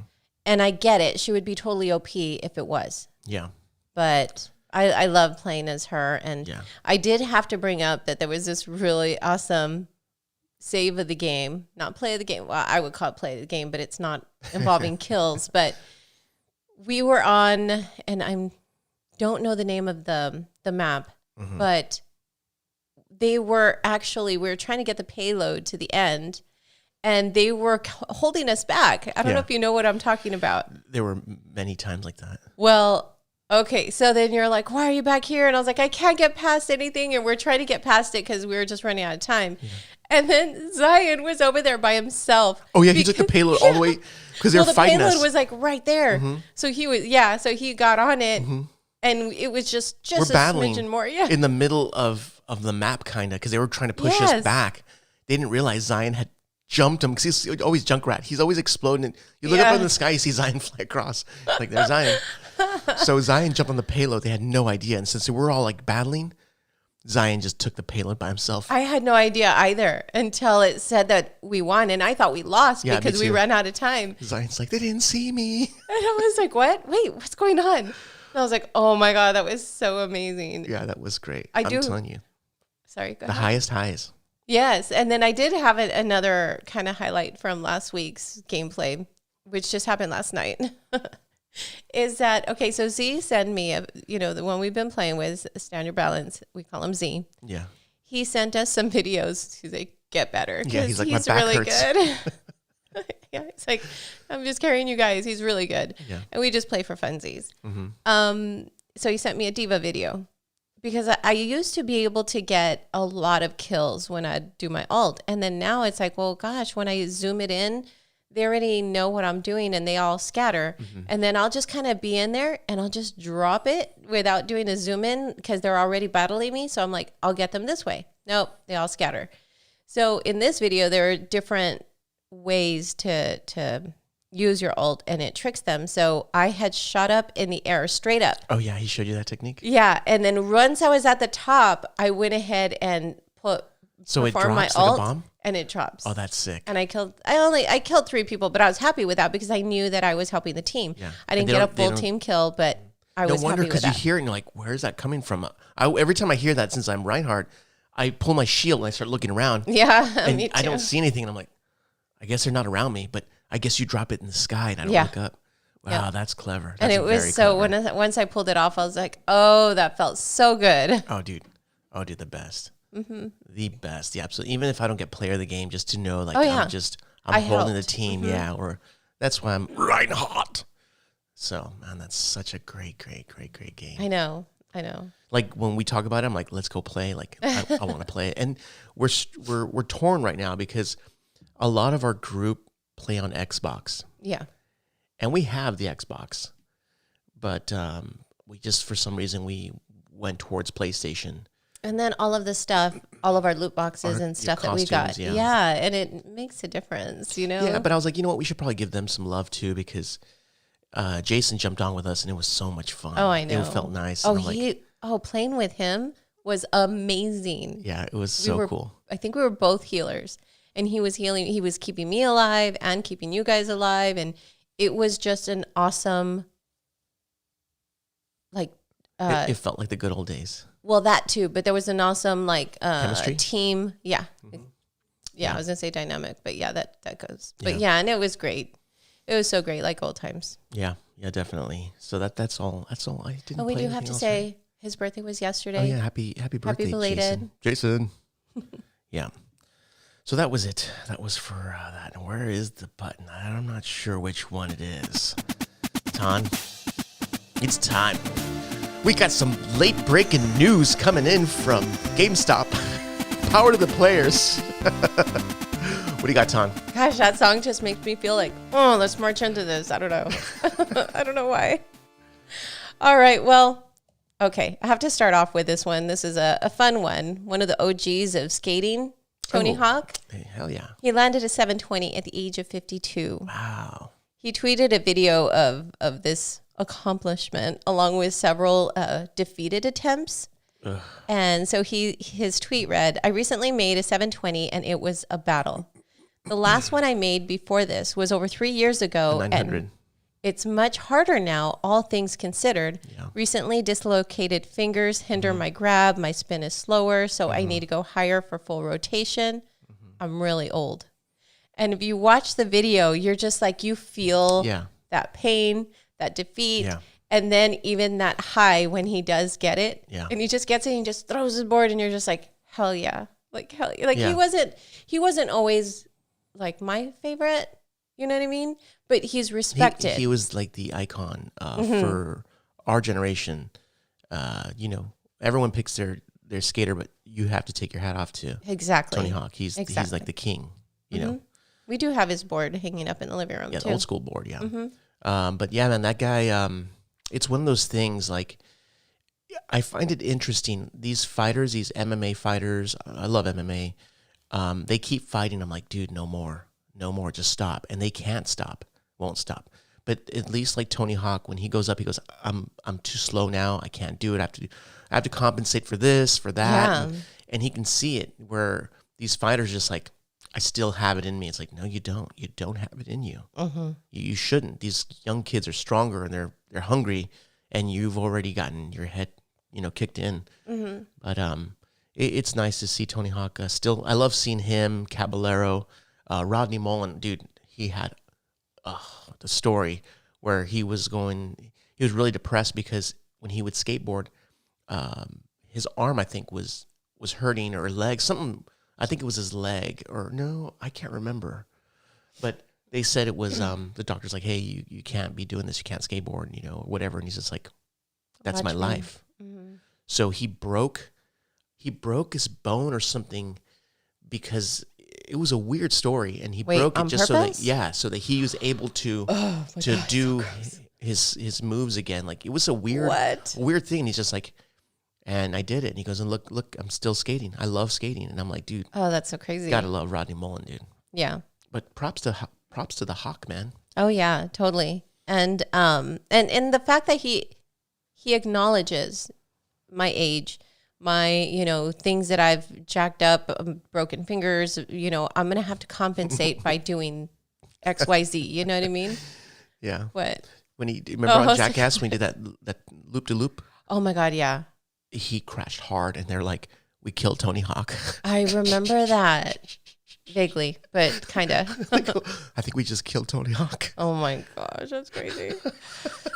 And I get it. She would be totally OP if it was. Yeah. But I love playing as her. And I did have to bring up that there was this really awesome save of the game, not play of the game. Well, I would call it play of the game, but it's not involving kills. But we were on, and I don't know the name of the map, but we were trying to get the payload to the end, and they were holding us back. I don't know if you know what I'm talking about. There were many times like that. Well, okay, so then you're like, why are you back here? And I was like, I can't get past anything, and we're trying to get past it because we were just running out of time. Yeah. And then Zion was over there by himself. Oh, yeah, he took the payload all the way because they were fighting us. The payload was like right there. Mm-hmm. So he got on it, and it was just we're a battling smidgen more. In the middle of the map, kind of, because they were trying to push us back. They didn't realize Zion had jumped him because he's always Junkrat. He's always exploding. And you look up in the sky, you see Zion fly across. Like, there's Zion. So Zion jumped on the payload. They had no idea. And since we're all like battling, Zion just took the payload by himself. I had no idea either until it said that we won, and I thought we lost Yeah, because me we too. ran out of time. Zion's like, they didn't see me. And I was like, what? Wait, what's going on? And I was like, oh my God, that was so amazing. Yeah, that was great. I'm telling you. Sorry, go The ahead. highest highs. Yes, and then I did have another kind of highlight from last week's gameplay, which just happened last night. Is that okay? So Z sent me, the one we've been playing with, Standard Balance. We call him Z. Yeah. He sent us some videos. He's like, get better. Yeah, he's like, my he's back really hurts. good. Yeah, it's like, I'm just carrying you guys. He's really good. Yeah. And we just play for funsies. Mm-hmm. So he sent me a diva video because I used to be able to get a lot of kills when I do my ult. And then now it's like, well, gosh, when I zoom it in, they already know what I'm doing and they all scatter. And then I'll just kind of be in there and I'll just drop it without doing a zoom in because they're already battling me. So I'm like, I'll get them this way. Nope, they all scatter. So in this video, there are different ways to use your ult and it tricks them. So I had shot up in the air straight up. Oh, yeah. He showed you that technique? Yeah. And then once I was at the top, I went ahead and So it performed my drops like ult a bomb? and it drops. Oh, that's sick. And I killed 3 people, but I was happy with that because I knew that I was helping the team. Yeah. I didn't get a full team kill, but I No was wonder, happy with because you that. hear it and you're like, where is that coming from? Every time I hear that, since I'm Reinhardt, I pull my shield and I start looking around. Yeah, And me too. I don't see anything. And I'm like, I guess they're not around me, but I guess you drop it in the sky and I don't Yeah. look up. Wow, Yeah. that's clever. And That's it was very so clever. once I pulled it off, I was like, oh, that felt so good. Oh, dude, the best. The best. Yeah, absolutely. Even if I don't get player of the game, just to know, like, Oh, yeah. I'm I holding the helped. team. Yeah, or that's why I'm Reinhardt. So, man, that's such a great game. I know. Like when we talk about it, I'm like, let's go play. Like I want to play. And we're torn right now because a lot of our group play on Xbox, Yeah. and we have the Xbox, but we just for some reason we went towards PlayStation. And then all of the stuff, all of our loot boxes and stuff that we got. costumes, Yeah. And it makes a difference, Yeah, but I was like, you know what? We should probably give them some love too because Jason jumped on with us and it was so much fun. Oh, I know. It felt nice. Oh, and I'm like, playing with him was amazing. yeah, it was so cool. I think we were both healers, and he was healing. He was keeping me alive and keeping you guys alive, and it was just an awesome, like, It felt like the good old days. well, that too. But there was an awesome Chemistry? team. Yeah, yeah. I was gonna say dynamic, but yeah, that goes. But yeah, and it was great. It was so great, like old times. Yeah, definitely. So that's all. That's all. I didn't. Oh, we play do have anything to else, say right? his birthday was yesterday. Oh yeah, happy birthday, belated. Jason. Yeah. So that was it. That was for that. And where is the button? I'm not sure which one it is. Ton, it's time. We got some late breaking news coming in from GameStop. Power to the players. What do you got, Ton? Gosh, that song just makes me feel like, oh, let's march into this. I don't know. I don't know why. All right. Well, okay. I have to start off with this one. This is a fun one. One of the OGs of skating, Tony Hawk. Hey, hell yeah. He landed a 720 at the age of 52. Wow. He tweeted a video of this accomplishment along with several defeated attempts. Ugh. And so his tweet read, I recently made a 720 and it was a battle. The last one I made before this was over 3 years ago. 900. And it's much harder now, all things considered. Yeah. Recently dislocated fingers hinder my grab. My spin is slower, so I need to go higher for full rotation. I'm really old. And if you watch the video, you're just like, you feel that pain, that defeat. Yeah. And then even that high when he does get it. Yeah. And he just gets it and he just throws his board and you're just like, hell yeah. Like, hell yeah. Like Yeah. he wasn't always like my favorite, you know what I mean? But he's respected. He was like the icon for our generation. You know, everyone picks their skater, but you have to take your hat off to Exactly. Tony Hawk. He's like the king, you know. We do have his board hanging up in the living room Yeah, too. the old school board, yeah. But yeah, man, that guy, it's one of those things, like, I find it interesting. These fighters, these MMA fighters, I love MMA. They keep fighting. I'm like, dude, no more, just stop. And they can't stop, won't stop. But at least like Tony Hawk, when he goes up, he goes, I'm too slow now. I can't do it. I have to compensate for this, for that. Yeah. And he can see it, where these fighters just like, I still have it in me. It's like, no, you don't. You don't have it in you. You shouldn't. These young kids are stronger and they're hungry, and you've already gotten your head, kicked in. But it's nice to see Tony Hawk still. I love seeing him, Caballero, Rodney Mullen. Dude, he had the story where he was really depressed because when he would skateboard, his arm, I think, was hurting, or leg, something. I think it was his leg, or no, I can't remember. But they said it was the doctor's like, hey, you can't be doing this. You can't skateboard, or whatever. And he's just like, that's my life. So he broke his bone or something, because it was a weird story, and he broke it just purpose? so that he was able to do his moves again. Like, it was a weird thing. And he's just like, and I did it. And he goes, and look, I'm still skating. I love skating. And I'm like, dude, Oh, that's so crazy. gotta love Rodney Mullen, dude. Yeah. But props to the Hawk, man. Oh yeah, totally. And the fact that he acknowledges my age, my, things that I've jacked up, broken fingers, I'm going to have to compensate by doing X, Y, Z. You know what I mean? Yeah. What? When remember on Jackass, when he did that loop-de-loop? Oh my God, yeah. He crashed hard, and they're like, we killed Tony Hawk. I remember that vaguely, but kind of. I think we just killed Tony Hawk. Oh my gosh, that's crazy.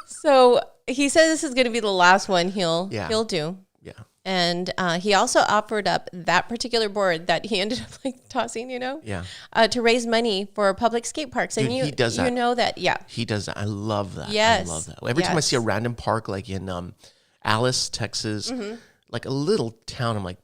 So he said this is going to be the last one he'll do. Yeah. And he also offered up that particular board that he ended up tossing, Yeah. To raise money for public skate parks. Dude, and he does that. You know that, yeah. He does that. I love that. Yes. I love that. Every time I see a random park, like in Alice, Texas, like a little town, I'm like,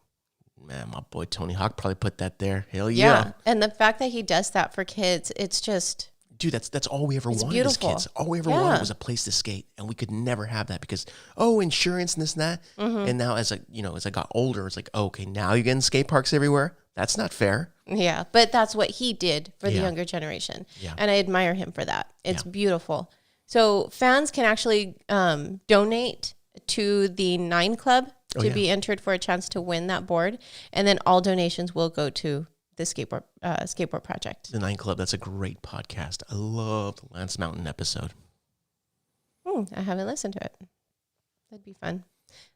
man, my boy Tony Hawk probably put that there. Hell yeah. And the fact that he does that for kids, it's just... Dude, that's all we ever wanted beautiful. as kids. All we ever wanted was a place to skate, and we could never have that because insurance and this and that. And now as I got older, it's like, okay, now you're getting skate parks everywhere. That's not fair. Yeah, but that's what he did for the younger generation, and I admire him for that. It's beautiful. So fans can actually donate to the 9 Club to be entered for a chance to win that board, and then all donations will go to the skateboard project. The 9 Club, that's a great podcast. I love the Lance Mountain episode. I haven't listened to it. That'd be fun.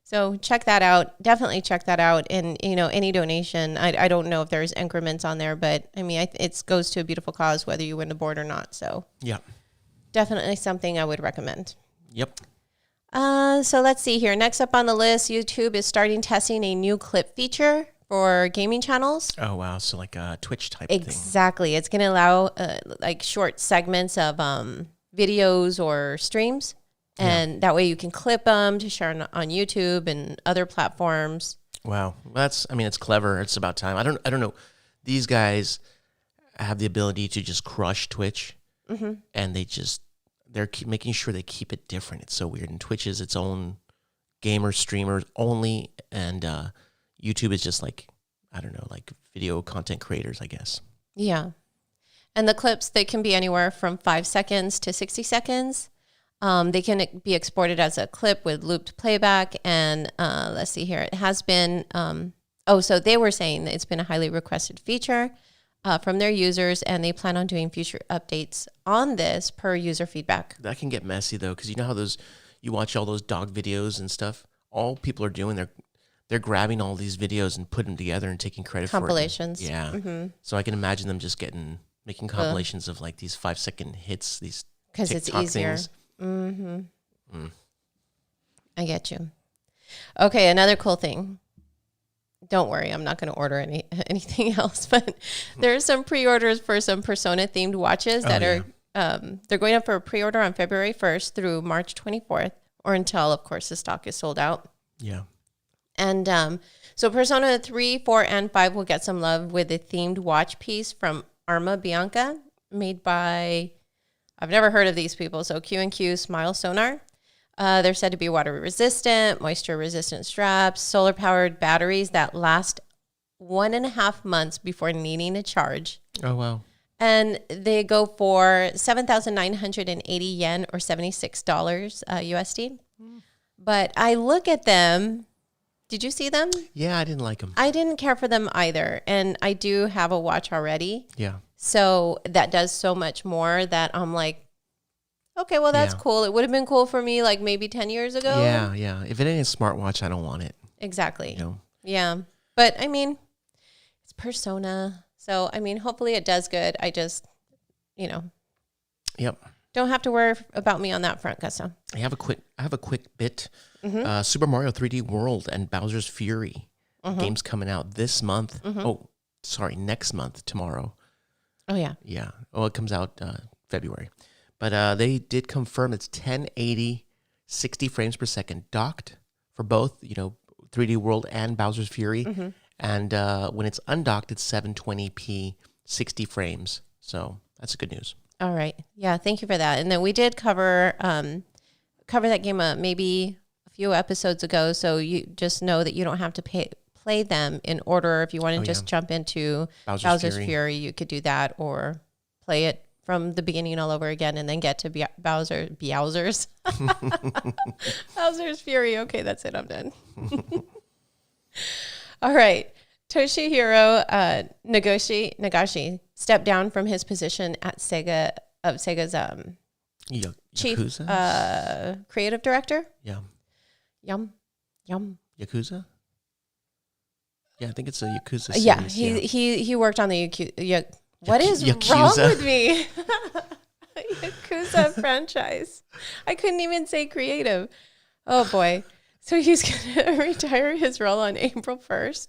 So check that out. Definitely check that out. And, any donation, I don't know if there's increments on there, but I mean, it goes to a beautiful cause, whether you win the board or not. So yeah, definitely something I would recommend. Yep. So let's see here. Next up on the list, YouTube is starting testing a new clip feature for gaming channels. Oh, wow. So like a Twitch type Exactly. It's going to allow short segments of videos or streams. And that way you can clip them to share on YouTube and other platforms. Wow. It's clever. It's about time. I don't know. These guys have the ability to just crush Twitch, and they're making sure they keep it different. It's so weird. And Twitch is its own gamer streamers only, and YouTube is just like video content creators, I guess. Yeah. And the clips, they can be anywhere from 5 seconds to 60 seconds. They can be exported as a clip with looped playback. And let's see here. It has been, so they were saying that it's been a highly requested feature from their users, and they plan on doing future updates on this per user feedback. That can get messy, though, because you know how you watch all those dog videos and stuff? All people are doing, they're grabbing all these videos and putting them together and taking credit for it. Compilations. Yeah. So I can imagine them just making compilations of like these 5-second hits, these because TikTok it's easier. Things. I get you. Okay, another cool thing. Don't worry, I'm not going to order anything else, but there's some pre-orders for some Persona themed watches that are they're going up for a pre-order on February 1st through March 24th, or until, of course, the stock is sold out. Yeah. And so Persona 3, 4, and 5 will get some love with a themed watch piece from Arma Bianca, made by, I've never heard of these people, so Q&Q Smile Sonar. They're said to be water resistant, moisture resistant straps, solar powered batteries that last 1.5 months before needing a charge. Oh, wow. And they go for 7,980 yen or $76 USD. But I look at them. Did you see them? Yeah, I didn't like them. I didn't care for them either. And I do have a watch already. Yeah. So that does so much more that I'm like, okay, well, that's cool. It would have been cool for me like maybe 10 years ago. Yeah, yeah. If it ain't a smartwatch, I don't want it. Exactly. You know? Yeah. But I mean, it's persona. So, I mean, hopefully it does good. I just, Yep. don't have to worry about me on that front, Gusto. I have a quick bit. Super Mario 3D World and Bowser's Fury. Game's coming out this month. Oh, sorry, next month, tomorrow. Oh, yeah. Yeah. Oh, it comes out February. But they did confirm it's 1080, 60 frames per second docked for both, 3D World and Bowser's Fury. And when it's undocked, it's 720p, 60 frames. So that's good news. All right. Yeah, thank you for that. And then we did cover that game maybe a few episodes ago. So you just know that you don't have to play them in order. If you want to just jump into Bowser's Fury, you could do that, or play it from the beginning all over again and then get to Bowser's Fury. Okay, that's it. I'm done. All right. Toshihiro Nagashi stepped down from his position at Sega's chief creative director. Yeah. Yum. Yakuza? Yeah, I think it's a Yakuza series. Yeah, he worked on the What is Yakuza. wrong with me? Yakuza franchise. I couldn't even say creative. Oh boy. So he's going to retire his role on April 1st.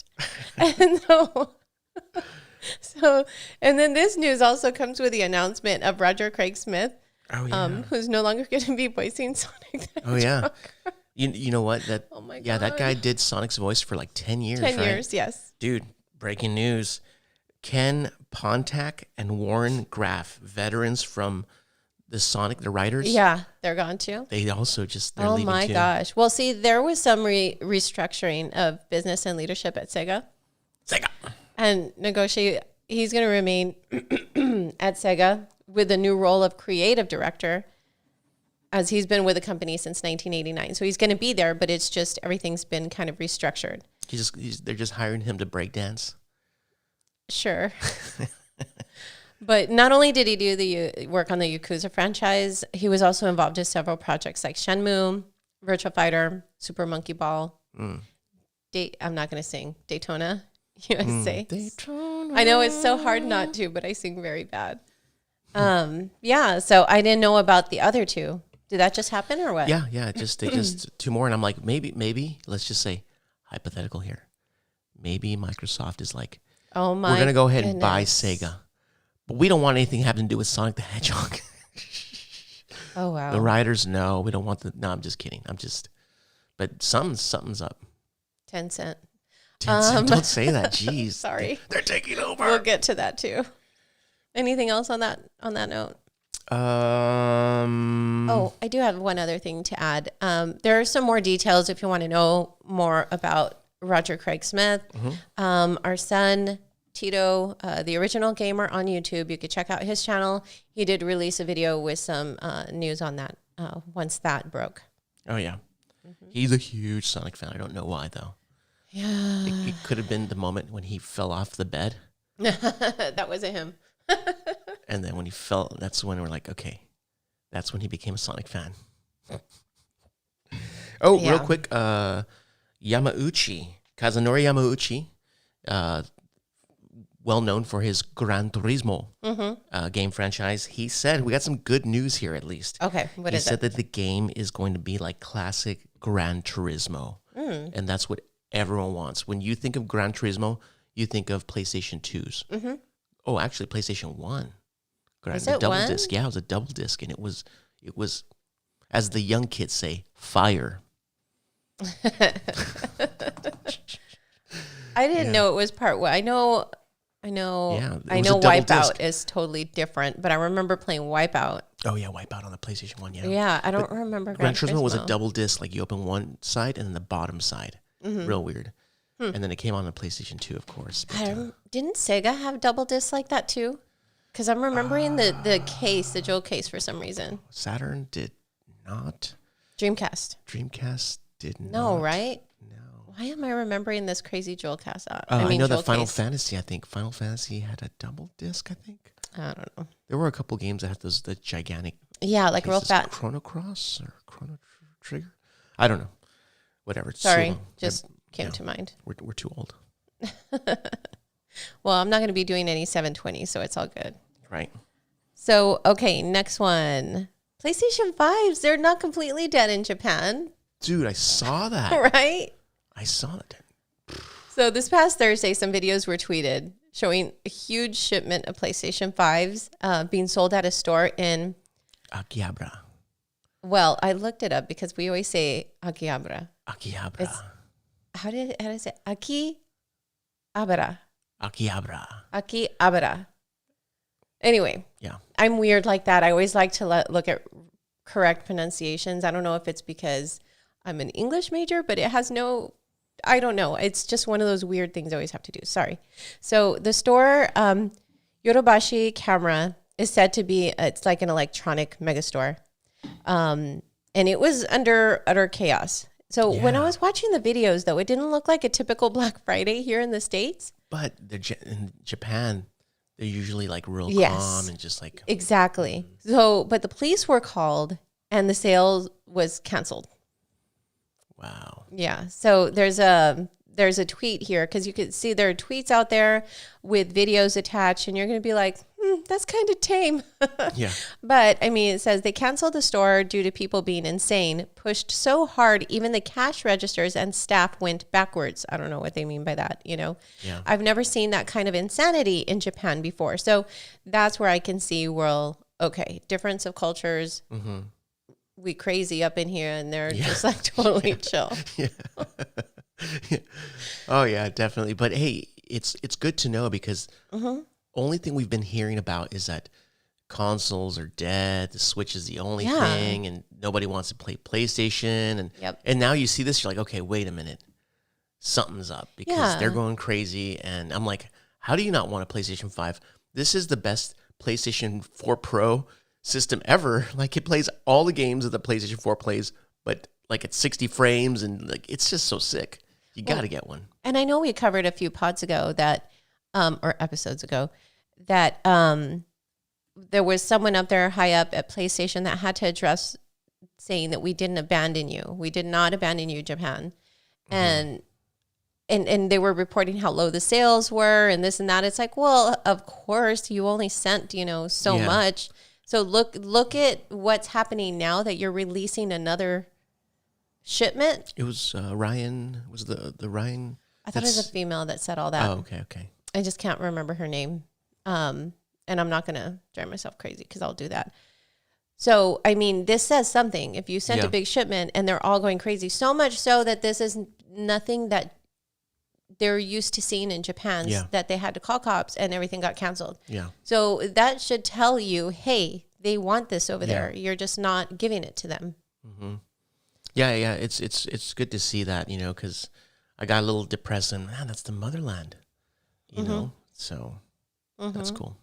And then this news also comes with the announcement of Roger Craig Smith, who's no longer going to be voicing Sonic the Hedgehog. Oh, yeah. You know what? Oh my God. Yeah, that guy did Sonic's voice for like 10 years, 10 right? years, yes. Dude, breaking news. Ken Pontac and Warren Graff, veterans from the Sonic, the writers. Yeah, they're gone too. They also they're leaving my too. gosh. Well, see, there was some restructuring of business and leadership at SEGA. And he's going to remain at SEGA with the new role of creative director, as he's been with the company since 1989. So he's going to be there, but it's just everything's been kind of restructured. They're just hiring him to break dance. Sure. But not only did he do the work on the Yakuza franchise, he was also involved in several projects like Shenmue, Virtua Fighter, Super Monkey Ball. I'm not going to sing. Daytona, USA. Daytona. I know it's so hard not to, but I sing very bad. Yeah, so I didn't know about the other two. Did that just happen or what? Yeah. They just two more, and I'm like, maybe. Let's just say, hypothetical here. Maybe Microsoft is like, oh my, we're gonna go ahead and buy SEGA, but we don't want anything having to do with Sonic the Hedgehog. Oh wow. The writers, no, we don't want the. No, I'm just kidding. But something's up. Tencent. Don't say that. Jeez. Sorry. They're taking over. We'll get to that too. Anything else on that note? Oh, I do have one other thing to add. There are some more details if you want to know more about Roger Craig Smith. Our son, Tito, the original gamer on YouTube, you could check out his channel. He did release a video with some news on that once that broke. Oh, yeah. He's a huge Sonic fan. I don't know why, though. Yeah. It could have been the moment when he fell off the bed. That wasn't him. And then when he fell, that's when we're like, okay, that's when he became a Sonic fan. Real quick, Kazunori Yamauchi, well known for his Gran Turismo game franchise. He said, we got some good news here at least. Okay, what is it? He said that the game is going to be like classic Gran Turismo. And that's what everyone wants. When you think of Gran Turismo, you think of PlayStation 2s. Oh, actually, PlayStation 1. Was it double one? disc. Yeah, it was a double disc, and it was, as the young kids say, fire. I didn't know it was part one. I know. Yeah, I know Wipeout is totally different, but I remember playing Wipeout. Oh yeah, Wipeout on the PlayStation 1. Yeah. Yeah, I don't remember. Gran Turismo was a double disc. Like you open one side and then the bottom side. Real weird. And then it came on the PlayStation 2, of course. But, Didn't Sega have double discs like that too? Because I'm remembering the case, the jewel case, for some reason. Saturn did not. Dreamcast did not. No, right? No. Why am I remembering this crazy jewel cast? I know jewel that Final case. Fantasy, I think. Final Fantasy had a double disc, I think. I don't know. There were a couple games that had the gigantic Yeah, like real cases. fat. Chrono Cross or Chrono Trigger? I don't know. Whatever. It's Sorry, too long. just came to mind. We're too old. Well, I'm not going to be doing any 720, so it's all good. Right. So, okay, next one. PlayStation 5s, they're not completely dead in Japan. Dude, I saw that. Right? I saw that. So this past Thursday, some videos were tweeted showing a huge shipment of PlayStation 5s being sold at a store in... Akihabara. Well, I looked it up because we always say Akihabara. Akihabara. How did I say? Akihabara. Akihabara. Anyway. Yeah. I'm weird like that. I always like to look at correct pronunciations. I don't know if it's because I'm an English major, but it has no... I don't know. It's just one of those weird things I always have to do. Sorry. So the store, Yodobashi Camera, is said to be, it's like an electronic megastore. And it was under utter chaos. So when I was watching the videos, though, it didn't look like a typical Black Friday here in the States. But in Japan, they're usually like real calm and just like... Exactly. So, but the police were called and the sale was canceled. Wow. Yeah. So there's a tweet here because you can see there are tweets out there with videos attached and you're going to be like, that's kind of tame. Yeah. But I mean, it says they canceled the store due to people being insane, pushed so hard, even the cash registers and staff went backwards. I don't know what they mean by that. Yeah. I've never seen that kind of insanity in Japan before. So that's where I can see, well, okay, difference of cultures. Mm-hmm. We crazy up in here and they're just like totally chill. Yeah. Yeah. Oh yeah, definitely. But hey, it's good to know because only thing we've been hearing about is that consoles are dead. The Switch is the only thing, and nobody wants to play PlayStation. And now you see this, you're like, okay, wait a minute, something's up because they're going crazy. And I'm like, how do you not want a PlayStation 5? This is the best PlayStation 4 Pro system ever. Like it plays all the games that the PlayStation 4 plays, but like at 60 frames, and like it's just so sick. You got to get one. And I know we covered a few pods ago that, or episodes ago, that there was someone up there high up at PlayStation that had to address saying that we didn't abandon you. We did not abandon you, Japan. And they were reporting how low the sales were and this and that. It's like, well, of course you only sent, so much. So look at what's happening now that you're releasing another shipment. It was Ryan. Was the Ryan? I thought it was a female that said all that. Oh, okay. I just can't remember her name. And I'm not going to drive myself crazy because I'll do that. So, I mean, this says something. If you sent a big shipment and they're all going crazy, so much so that this is nothing that they're used to seeing in Japan, that they had to call cops and everything got canceled. Yeah. So that should tell you, hey, they want this over there. You're just not giving it to them. Mm-hmm. Yeah. It's good to see that, because I got a little depressed and man, that's the motherland, you know? So that's cool.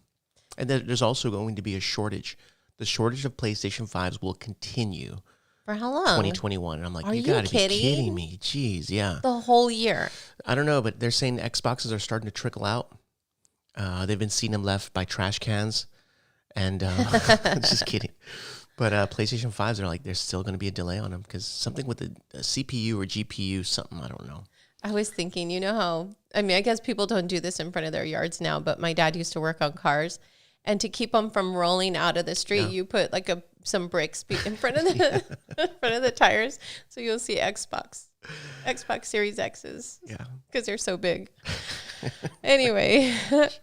And there's also going to be a shortage. The shortage of PlayStation 5s will continue. For how long? 2021. And I'm like, you got to be kidding me. Jeez, yeah. The whole year. I don't know, but they're saying Xboxes are starting to trickle out. They've been seeing them left by trash cans. And just kidding. But PlayStation 5s are like, there's still going to be a delay on them because something with a CPU or GPU, something, I don't know. I was thinking, I guess people don't do this in front of their yards now, but my dad used to work on cars. And to keep them from rolling out of the street, you put like some bricks in front of the in front of the tires, so you'll see Xbox Series X's. Yeah, because they're so big. Anyway,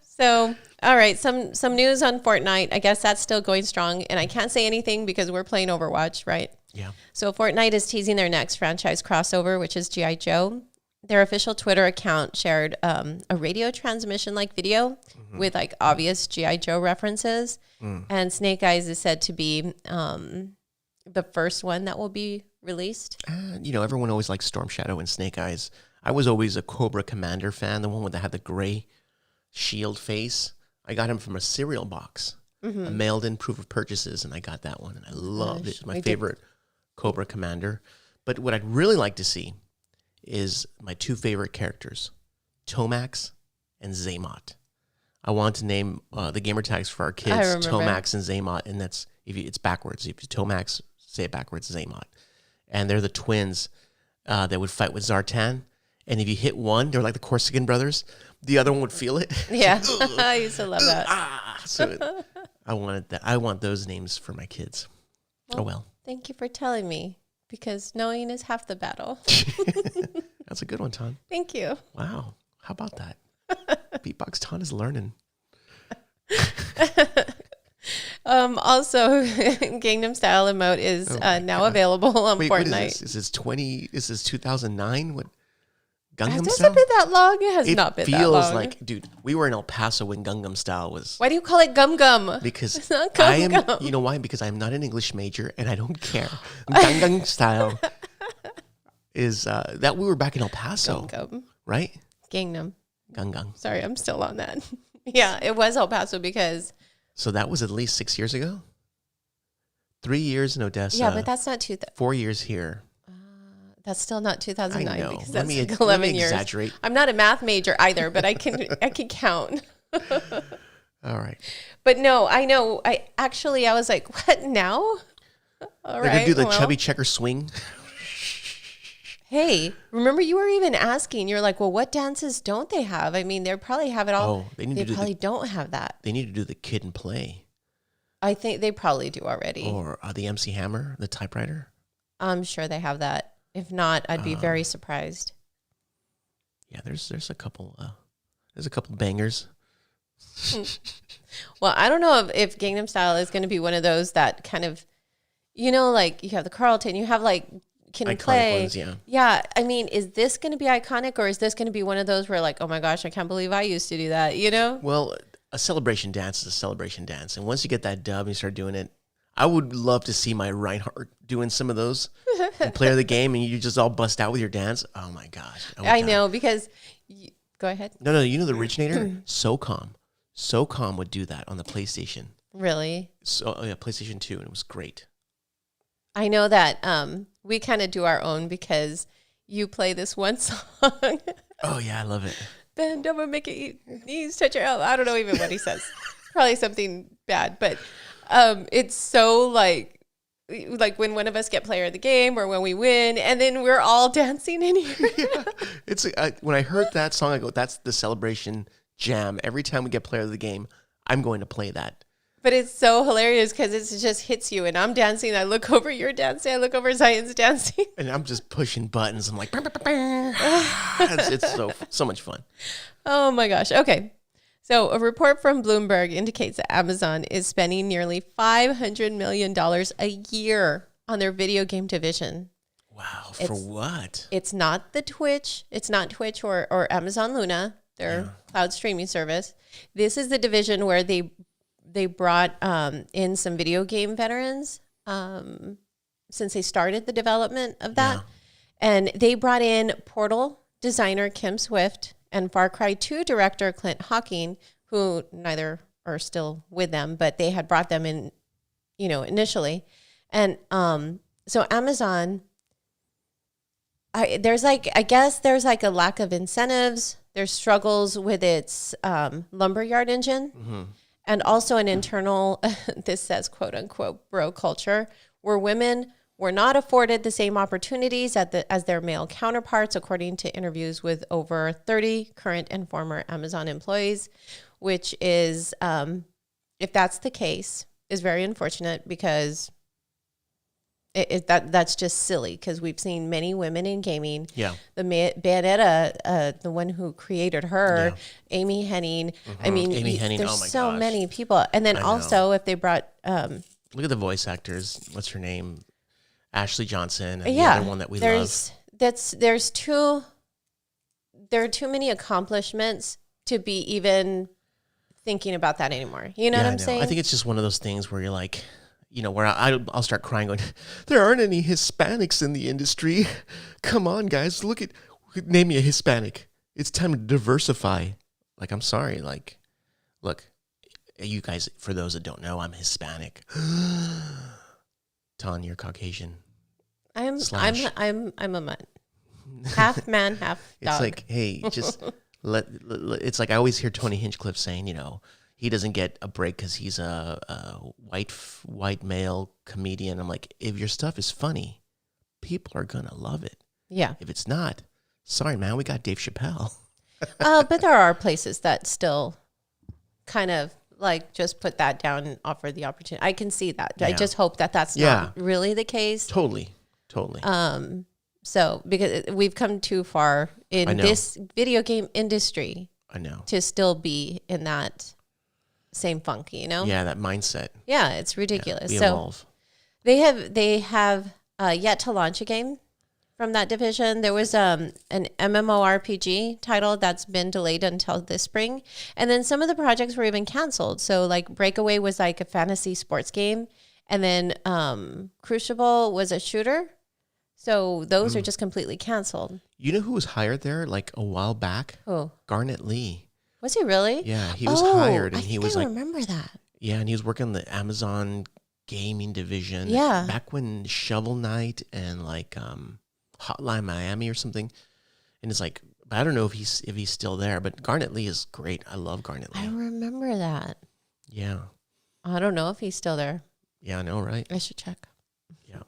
so all right, some news on Fortnite. I guess that's still going strong, and I can't say anything because we're playing Overwatch, right? Yeah. So Fortnite is teasing their next franchise crossover, which is G.I. Joe. Their official Twitter account shared a radio transmission-like video with like obvious G.I. Joe references. And Snake Eyes is said to be the first one that will be released. Everyone always likes Storm Shadow and Snake Eyes. I was always a Cobra Commander fan, the one that had the gray shield face. I got him from a cereal box, a mailed-in proof of purchases, and I got that one, and I loved it. My favorite Cobra Commander. But what I'd really like to see is my two favorite characters, Tomax and Zaymot. I want to name the gamer tags for our kids Tomax and Zaymot, and that's it's backwards. If you Tomax, say it backwards, Zaymot. And they're the twins that would fight with Zartan. And if you hit one, they're like the Corsican brothers. The other one would feel it. Yeah, I used to love that. I wanted that. I want those names for my kids. Well. Thank you for telling me, because knowing is half the battle. That's a good one, Ton. Thank you. Wow. How about that? Beatbox Ton is learning. Also, Gangnam Style emote is now available on Fortnite. What is this? Is this 2009? What? Gangnam Has Style? it been that long? It has not been that long. It feels like, dude, we were in El Paso when Gangnam Style was. Why do you call it Gum Gum? Because it's not Gum Gum. You know why? Because I'm not an English major and I don't care. Gangnam Style is that we were back in El Paso. Gum Gum. Right? Gangnam. Gangnam. Sorry, I'm still on that. Yeah, it was El Paso because. So that was at least 6 years ago? 3 years in Odessa. Yeah, but that's not 4 years here. That's still not 2009 I know. because that's like 11 years. Exaggerate. I'm not a math major either, but I can count. All right. But no, I know. I was like, what now? All They're gonna do the chubby checker swing. Hey, remember you were even asking. You're like, well, what dances don't they have? I mean, they probably have it all. Oh, they probably don't have that. They need to do the Kid and Play. I think they probably do already. Or the MC Hammer, the typewriter. I'm sure they have that. If not, I'd be very surprised. Yeah, there's a couple bangers. Well, I don't know if Gangnam Style is going to be one of those that kind of, like you have the Carlton, you have like Kid and Play. Ones, yeah. Yeah. I mean, is this going to be iconic, or is this going to be one of those where like, oh my gosh, I can't believe I used to do that, Well, a celebration dance is a celebration dance. And once you get that dub and you start doing it, I would love to see my Reinhardt doing some of those and player of the game, and you just all bust out with your dance. Oh my gosh. I know, because go ahead. No, the originator, SOCOM would do that on the PlayStation. Really? So yeah, PlayStation 2, and it was great. I know that we kind of do our own because you play this one song. Oh yeah, I love it. Bend over, make it knees touch your elbow. I don't know even what he says. Probably something bad, but it's so like when one of us get player of the game or when we win, and then we're all dancing in here. Yeah. It's when I heard that song, I go, that's the celebration jam. Every time we get player of the game, I'm going to play that. But it's so hilarious because it just hits you, and I'm dancing. I look over, you're dancing. I look over, Zion's dancing. And I'm just pushing buttons. I'm like, it's so much fun. Oh my gosh. Okay. So a report from Bloomberg indicates that Amazon is spending nearly $500 million a year on their video game division. Wow. For what? It's not Twitch. It's not Twitch or Amazon Luna, their cloud streaming service. This is the division where they brought in some video game veterans since they started the development of that. Yeah. And they brought in Portal designer Kim Swift and Far Cry 2 director Clint Hawking, who neither are still with them, but they had brought them in, initially. And so Amazon, there's like a lack of incentives. There's struggles with its lumberyard engine. Mm-hmm. And also an internal, this says, quote unquote, bro culture, where women were not afforded the same opportunities as their male counterparts, according to interviews with over 30 current and former Amazon employees, which is, if that's the case, is very unfortunate because that's just silly, because we've seen many women in gaming. Yeah. The Bayonetta, the one who created her, Amy Henning. Mm-hmm. I mean, Amy Henning, there's so many people. And then also if they brought... look at the voice actors. What's her name? Ashley Johnson. And the other one that we love. There are too many accomplishments to be even thinking about that anymore. You know what I'm saying? I think it's just one of those things where you're like... where I'll start crying going, there aren't any Hispanics in the industry. Come on, guys. Name me a Hispanic. It's time to diversify. Like, I'm sorry. Like, look, you guys, for those that don't know, I'm Hispanic. Ton, you're Caucasian. I'm a mutt. Half man, half dog. It's like, hey, just it's like I always hear Tony Hinchcliffe saying, he doesn't get a break because he's a white male comedian. I'm like, if your stuff is funny, people are gonna love it. Yeah. If it's not, sorry, man, we got Dave Chappelle. But there are places that still kind of like just put that down and offer the opportunity. I can see that. Yeah. I just hope that that's not really the case. Totally. So because we've come too far in this video game industry, I know, to still be in that same funk, Yeah, that mindset. Yeah, it's ridiculous. Yeah, so they have yet to launch a game from that division. There was an MMORPG title that's been delayed until this spring. And then some of the projects were even canceled. So like Breakaway was like a fantasy sports game. And then Crucible was a shooter. So those are just completely canceled. You know who was hired there like a while back? Who? Garnet Lee. Was he really? Yeah, he was hired, and I remember that. Yeah, and he was working on the Amazon gaming division. Yeah. Back when Shovel Knight and like Hotline Miami or something. And it's like, but I don't know if he's still there, but Garnet Lee is great. I love Garnet Lee. I remember that. Yeah. I don't know if he's still there. Yeah, I know, right? I should check. Yeah.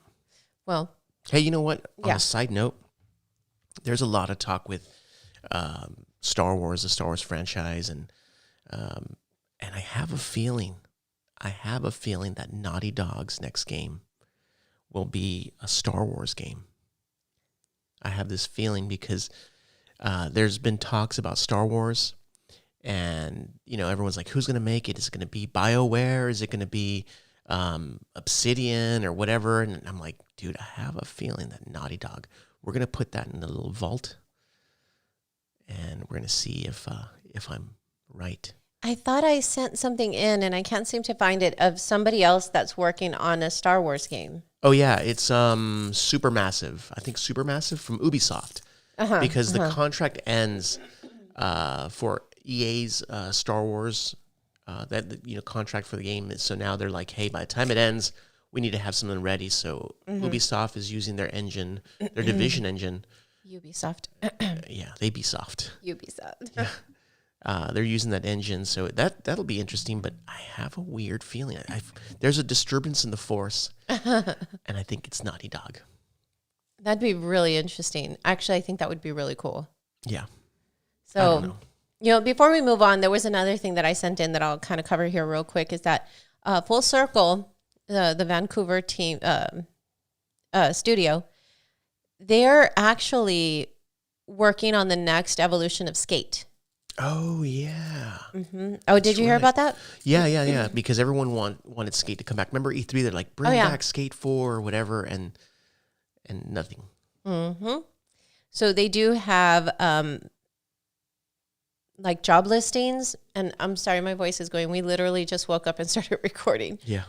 Well. Hey, you know what? On a side note, there's a lot of talk with Star Wars, the Star Wars franchise, and I have a feeling that Naughty Dog's next game will be a Star Wars game. I have this feeling because there's been talks about Star Wars, and everyone's like, who's going to make it? Is it going to be BioWare? Is it going to be Obsidian or whatever? And I'm like, dude, I have a feeling that Naughty Dog, we're going to put that in a little vault, and we're going to see if I'm right. I thought I sent something in, and I can't seem to find it, of somebody else that's working on a Star Wars game. Oh yeah, it's Supermassive. I think Supermassive from Ubisoft, because the contract ends for EA's Star Wars. That contract for the game. So now they're like, hey, by the time it ends, we need to have something ready. So Ubisoft is using their engine, their division engine. Ubisoft. Yeah, they be soft. Ubisoft. Yeah. They're using that engine, so that'll be interesting. But I have a weird feeling. There's a disturbance in the force, and I think it's Naughty Dog. That'd be really interesting. Actually, I think that would be really cool. Yeah. So, I don't know. Before we move on, there was another thing that I sent in that I'll kind of cover here real quick. Is that Full Circle, the Vancouver team studio, they're actually working on the next evolution of Skate. Oh, yeah. Mm-hmm. Oh, did you hear about that? Yeah. Because everyone wanted Skate to come back. Remember E3? They're like, bring back Skate 4 or whatever, and nothing. Mm-hmm. So they do have like job listings. And I'm sorry, my voice is going. We literally just woke up and started recording. Yeah.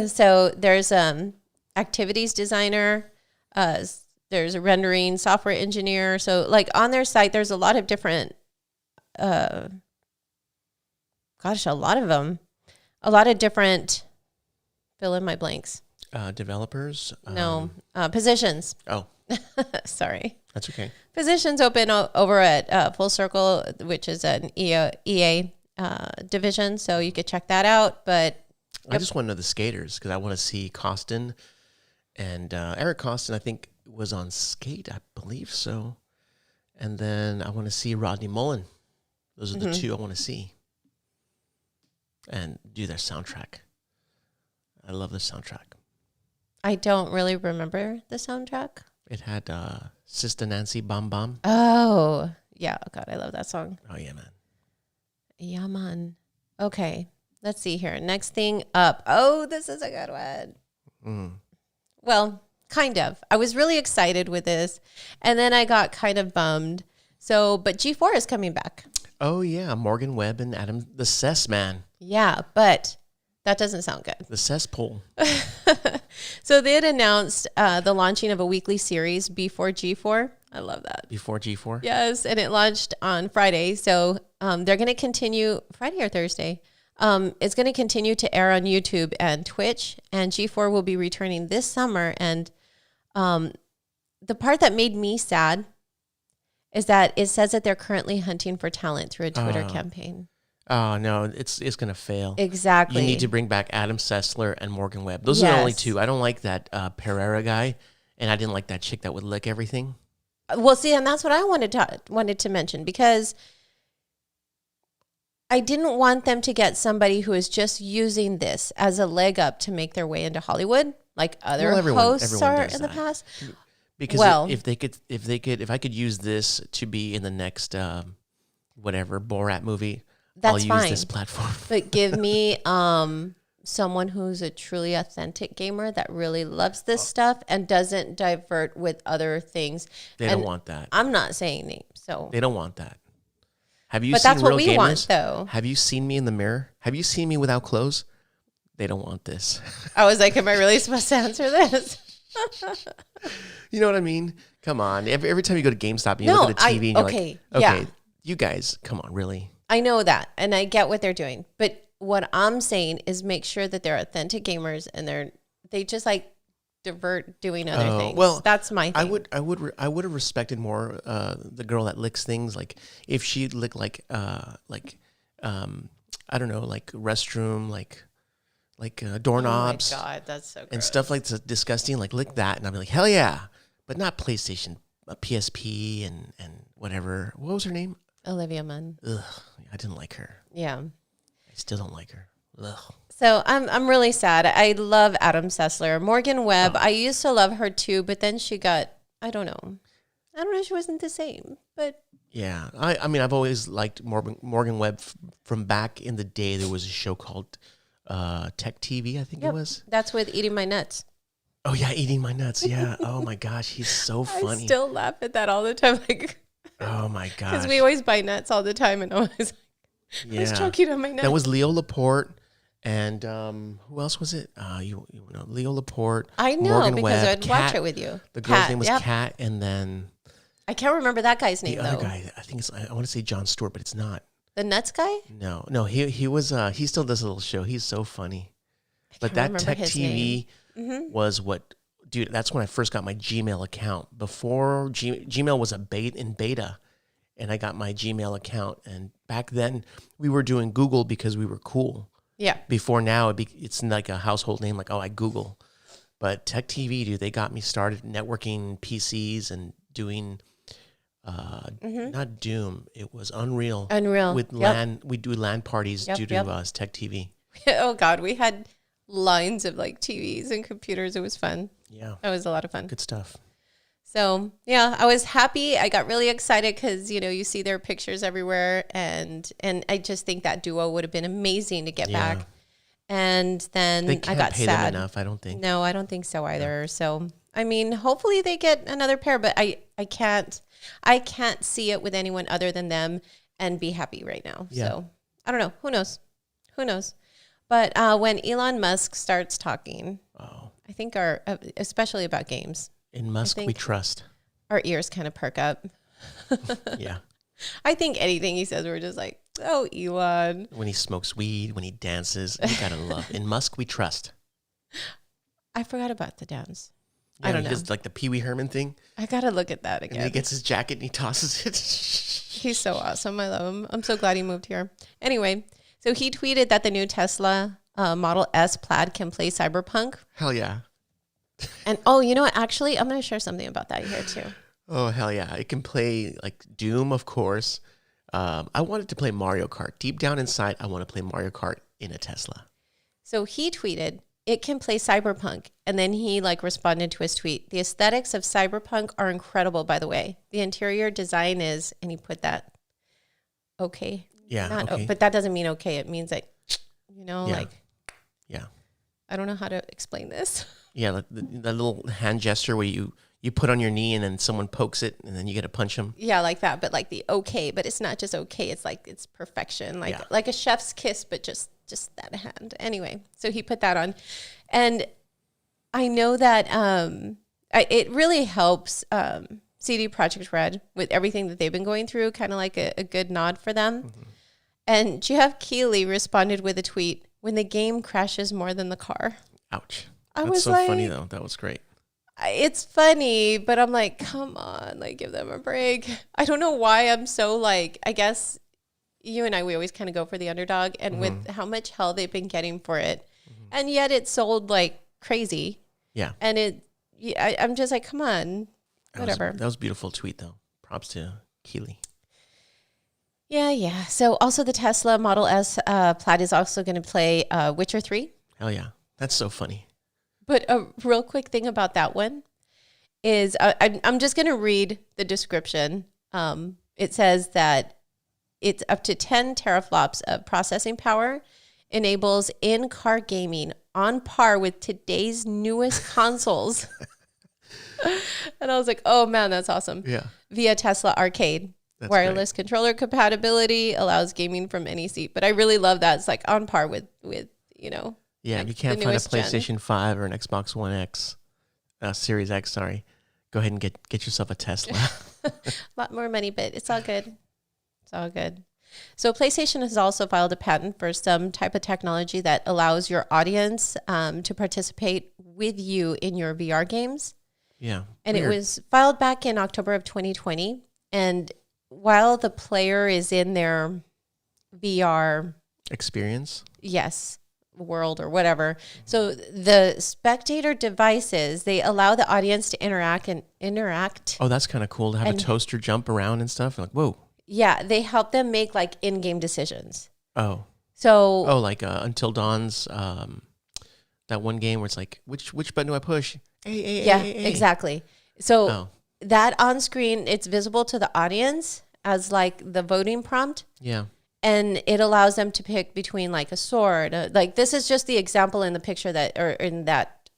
So there's activities designer, there's a rendering software engineer. So like on their site, there's a lot of different a lot of them, a lot of different, fill in my blanks. Developers? No, positions. Oh. Sorry. That's okay. Positions open over at Full Circle, which is an EA division. So you could check that out. But I just want to know the skaters because I want to see Costin. And Eric Costin, I think, was on Skate, I believe so. And then I want to see Rodney Mullen. Those are the two I want to see. And do their soundtrack. I love the soundtrack. I don't really remember the soundtrack. It had Sister Nancy Bam Bam. Oh, yeah. God, I love that song. Oh, yeah, man. Yeah, man. Okay. Let's see here. Next thing up. Oh, this is a good one. Well, kind of. I was really excited with this. And then I got kind of bummed. So, but G4 is coming back. Oh, yeah. Morgan Webb and Adam, the Cess man. Yeah, but that doesn't sound good. The cesspool. So they had announced the launching of a weekly series before G4. I love that. Before G4? Yes, and it launched on Friday. So they're going to continue Friday or Thursday. It's going to continue to air on YouTube and Twitch, and G4 will be returning this summer. And the part that made me sad is that it says that they're currently hunting for talent through a Twitter campaign. Oh, no, it's going to fail. Exactly. You need to bring back Adam Sessler and Morgan Webb. Those are the only two. I don't like that Pereira guy, and I didn't like that chick that would lick everything. Well, see, and that's what I wanted to mention, because I didn't want them to get somebody who is just using this as a leg up to make their way into Hollywood, like other hosts are in the past. Because if I could use this to be in the next whatever Borat movie, I'll use this platform. But give me someone who's a truly authentic gamer that really loves this stuff and doesn't divert with other things. They don't want that. I'm not saying names, so they don't want that. Have you but seen that's what real we gamers? Want, though. Have you seen me in the mirror? Have you seen me without clothes? They don't want this. I was like, am I really supposed to answer this? You know what I mean? Come on. Every time you go to GameStop and you look at the TV and you're okay, you guys, come on, really? I know that, and I get what they're doing. But what I'm saying is make sure that they're authentic gamers and they just like divert doing other things. Well, that's my thing. I would have respected more the girl that licks things, like if she licked like I don't know, like restroom, like doorknobs. Oh my God, that's so gross. And stuff like that's disgusting, like lick that, and I'd be like, hell yeah, but not PlayStation, PSP, and whatever. What was her name? Olivia Munn. Ugh, I didn't like her. Yeah, I still don't like her. Ugh. So I'm really sad. I love Adam Sessler. Morgan Webb, I used to love her too, but then she got, I don't know, she wasn't the same. But yeah, I mean, I've always liked Morgan Webb from back in the day. There was a show called Tech TV, I think it was. That's with Eating My Nuts. Oh yeah, Eating My Nuts. Yeah. Oh my gosh, he's so funny. I still laugh at that all the time. Like, oh my gosh, because we always buy nuts all the time, and I was choking on my nuts. That was Leo Laporte. And who else was it? You know, Leo Laporte. I know, Morgan because Webb, I'd watch it with you. The girl's name was Kat, and then I can't remember that guy's name. The other guy, I think I want to say Jon Stewart, but it's not. The Nuts guy? No, he was. He still does a little show. He's so funny. But that Tech TV was what, dude. That's when I first got my Gmail account. Before Gmail was in beta, and I got my Gmail account. And back then, we were doing Google because we were cool. Yeah. Before now, it's like a household name, like, I Google. But Tech TV, dude, they got me started networking PCs and doing, not Doom. It was Unreal. With LAN, we do LAN parties due to Tech TV. Oh, God. We had lines of like TVs and computers. It was fun. Yeah. It was a lot of fun. Good stuff. So, yeah, I was happy. I got really excited because, you see their pictures everywhere. And I just think that duo would have been amazing to get back. And then I got pay sad. Them enough, I don't think. No, I don't think so either. No. So, I mean, hopefully they get another pair, but I can't see it with anyone other than them and be happy right now. Yeah. So, I don't know. Who knows? But when Elon Musk starts talking, I think especially about games. In Musk, we trust. Our ears kind of perk up. Yeah. I think anything he says, we're just like, oh, Elon. When he smokes weed, when he dances, you gotta love. In Musk, we trust. I forgot about the dance. Yeah, I don't know. He does like the Pee Wee Herman thing. I gotta look at that again. And he gets his jacket and he tosses it. He's so awesome. I love him. I'm so glad he moved here. Anyway, so he tweeted that the new Tesla Model S Plaid can play Cyberpunk. Hell yeah. And you know what? Actually, I'm going to share something about that here too. Oh, hell yeah. It can play like Doom, of course. I wanted to play Mario Kart. Deep down inside, I want to play Mario Kart in a Tesla. So he tweeted, it can play Cyberpunk. And then he responded to his tweet. The aesthetics of Cyberpunk are incredible, by the way. The interior design is, and he put that, okay. Yeah, okay. But that doesn't mean okay. It means like, yeah. I don't know how to explain this. Yeah, like the little hand gesture where you put on your knee and then someone pokes it and then you get to punch them. Yeah, like that. But like the okay, but it's not just okay. It's like it's perfection, like a chef's kiss, but just that hand. Anyway, so he put that on, and I know that it really helps CD Projekt Red with everything that they've been going through. Kind of like a good nod for them. Mm-hmm. And Jeff Keighley responded with a tweet, "When the game crashes more than the car." Ouch. I That's was so like, funny, though. That was great. it's funny, but I'm like, come on, like give them a break. I don't know why I'm so like, I guess you and I, we always kind of go for the underdog, and with how much hell they've been getting for it, and yet it sold like crazy. Yeah. And I'm just like, come on, whatever. That was a beautiful tweet, though. Props to Keeley. Yeah. So also the Tesla Model S Plaid is also going to play Witcher 3. Hell yeah. That's so funny. But a real quick thing about that one is I'm just going to read the description. It says that it's up to 10 teraflops of processing power, enables in-car gaming on par with today's newest consoles. And I was like, oh man, that's awesome. Yeah. Via Tesla Arcade. That's wireless controller compatibility, allows gaming from any seat. But I really love that. It's like on par with you know. Yeah, like you can't the find a newest gen. PlayStation 5 or an Xbox One X, Series X, sorry. Go ahead and get yourself a Tesla. A lot more money, but it's all good. It's all good. So PlayStation has also filed a patent for some type of technology that allows your audience to participate with you in your VR games. Yeah. And weird. it was filed back in October of 2020. And while the player is in their VR experience. Yes, world or whatever. So the spectator devices, they allow the audience to interact. Oh, that's kind of cool to have a toaster jump around and stuff. Like, whoa. Yeah, they help them make like in-game decisions. Oh. So like Until Dawn's that one game where it's like, which button do I push? A. Exactly. So that on screen, it's visible to the audience as like the voting prompt. Yeah. And it allows them to pick between like a sword. Like this is just the example in the picture or in that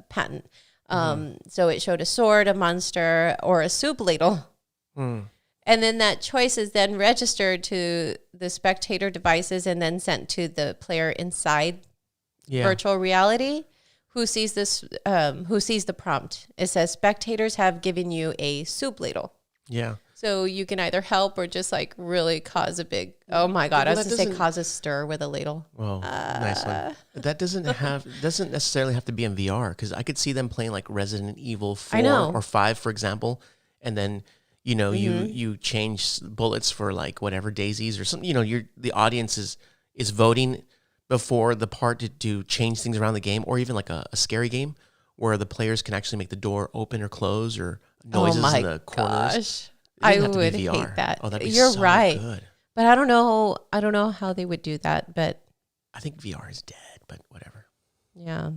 patent. So it showed a sword, a monster, or a soup ladle. And then that choice is then registered to the spectator devices and then sent to the player inside virtual reality who sees the prompt. It says spectators have given you a soup ladle. Yeah. So you can either help or just like really cause a big, oh my God, I was going to say cause a stir with a ladle. Well, nice one. That doesn't necessarily have to be in VR, because I could see them playing like Resident Evil 4 or 5, for example, and then you change bullets for like whatever daisies or something. The audience is voting before the part to change things around the game, or even like a scary game where the players can actually make the door open or close, or noises in the corners. Gosh. I would hate that. Oh, that'd be You're so right. good. But I don't know how they would do that, but I think VR is dead, but whatever. Yeah.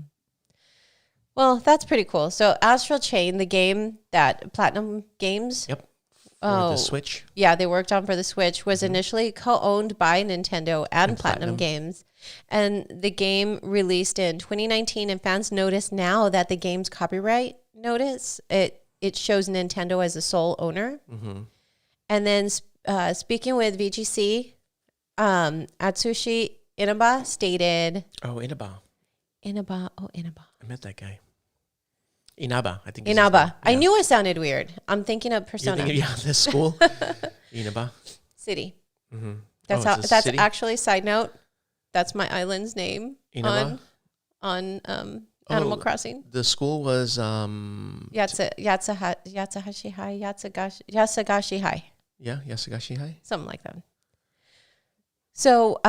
Well, that's pretty cool. So Astral Chain, the game that Platinum Games. Yep. For the Switch. Yeah, they worked on for the Switch, was initially co-owned by Nintendo and Platinum Games. And the game released in 2019, and fans notice now that the game's copyright notice, it shows Nintendo as the sole owner. And then speaking with VGC, Atsushi Inaba stated... Oh, Inaba. Inaba. I met that guy. Inaba, I think. Inaba. Yeah. I knew it sounded weird. I'm thinking of Persona. This school. Inaba. City. That's That's city? actually, side note, that's my island's name Inaba? on Animal Crossing. The school was Yatsugashi High. Yeah, Yasagashi High. Something like that. So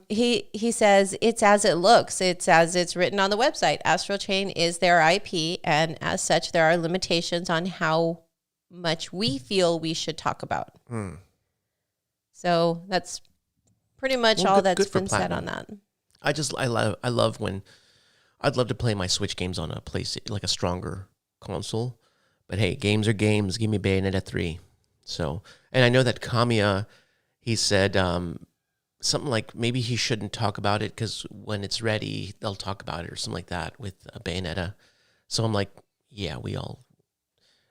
he says it's as it looks. It's as it's written on the website. Astral Chain is their IP, and as such, there are limitations on how much we feel we should talk about. So that's pretty much all that's been said on that. I love when I'd love to play my Switch games on a PlayStation, like a stronger console. But hey, games are games. Give me Bayonetta 3. So, and I know that Kamiya, he said something like maybe he shouldn't talk about it because when it's ready, they'll talk about it or something like that with Bayonetta. So I'm like, yeah, we all.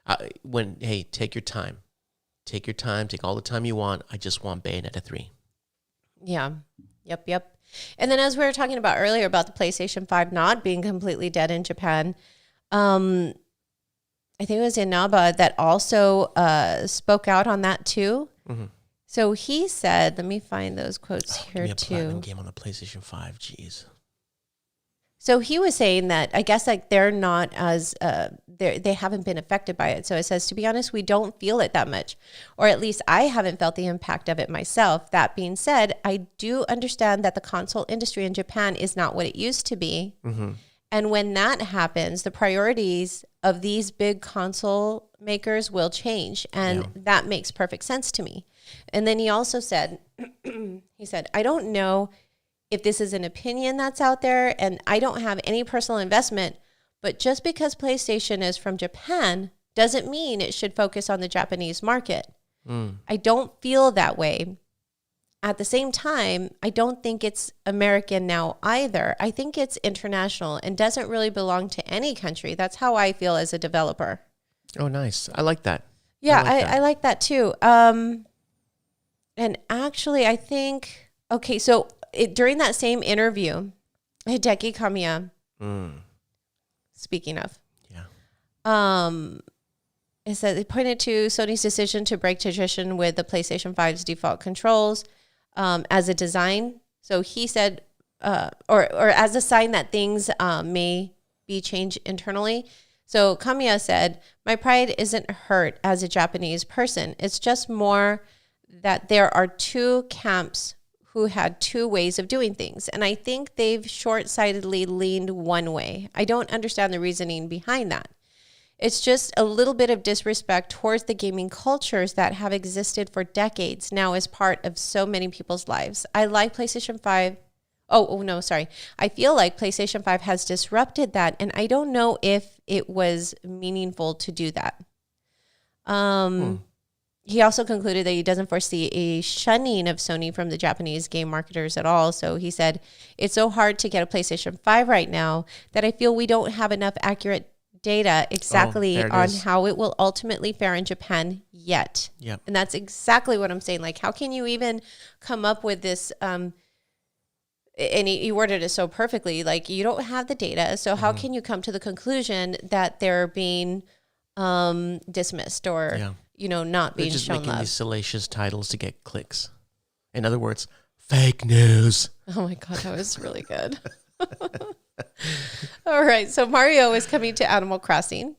Take your time. Take your time. Take all the time you want. I just want Bayonetta 3. Yeah. Yep. And then as we were talking about earlier about the PlayStation 5 not being completely dead in Japan, I think it was Inaba that also spoke out on that too, So he said, let me find those quotes here Give me a platinum too. game on the PlayStation 5. Jeez. So he was saying that I guess like they're not as they haven't been affected by it. So it says, to be honest, we don't feel it that much, or at least I haven't felt the impact of it myself. That being said, I do understand that the console industry in Japan is not what it used to be. Mm-hmm. And when that happens, the priorities of these big console makers will change. And that makes perfect sense to me. And then he also said, he said, I don't know if this is an opinion that's out there, and I don't have any personal investment, but just because PlayStation is from Japan doesn't mean it should focus on the Japanese market. I don't feel that way. At the same time, I don't think it's American now either. I think it's international and doesn't really belong to any country. That's how I feel as a developer. Oh, nice. I like that. Yeah, I like that too. And actually, I think, okay, so during that same interview, Hideki Kamiya, speaking of, it said they pointed to Sony's decision to break tradition with the PlayStation 5's default controls as a design. So he said, or as a sign that things may be changed internally. So Kamiya said, my pride isn't hurt as a Japanese person. It's just more that there are two camps who had two ways of doing things. And I think they've short-sightedly leaned one way. I don't understand the reasoning behind that. It's just a little bit of disrespect towards the gaming cultures that have existed for decades now as part of so many people's lives. I like PlayStation 5. I feel like PlayStation 5 has disrupted that, and I don't know if it was meaningful to do that. He also concluded that he doesn't foresee a shunning of Sony from the Japanese game marketers at all. So he said, it's so hard to get a PlayStation 5 right now that I feel we don't have enough accurate data exactly on how it will ultimately fare in Japan yet. Yep. And that's exactly what I'm saying. Like, how can you even come up with this? And he worded it so perfectly. Like, you don't have the data. So how can you come to the conclusion that they're being dismissed or, not being just shown making love? these salacious titles to get clicks. In other words, fake news. Oh my God, that was really good. All right. So Mario is coming to Animal Crossing.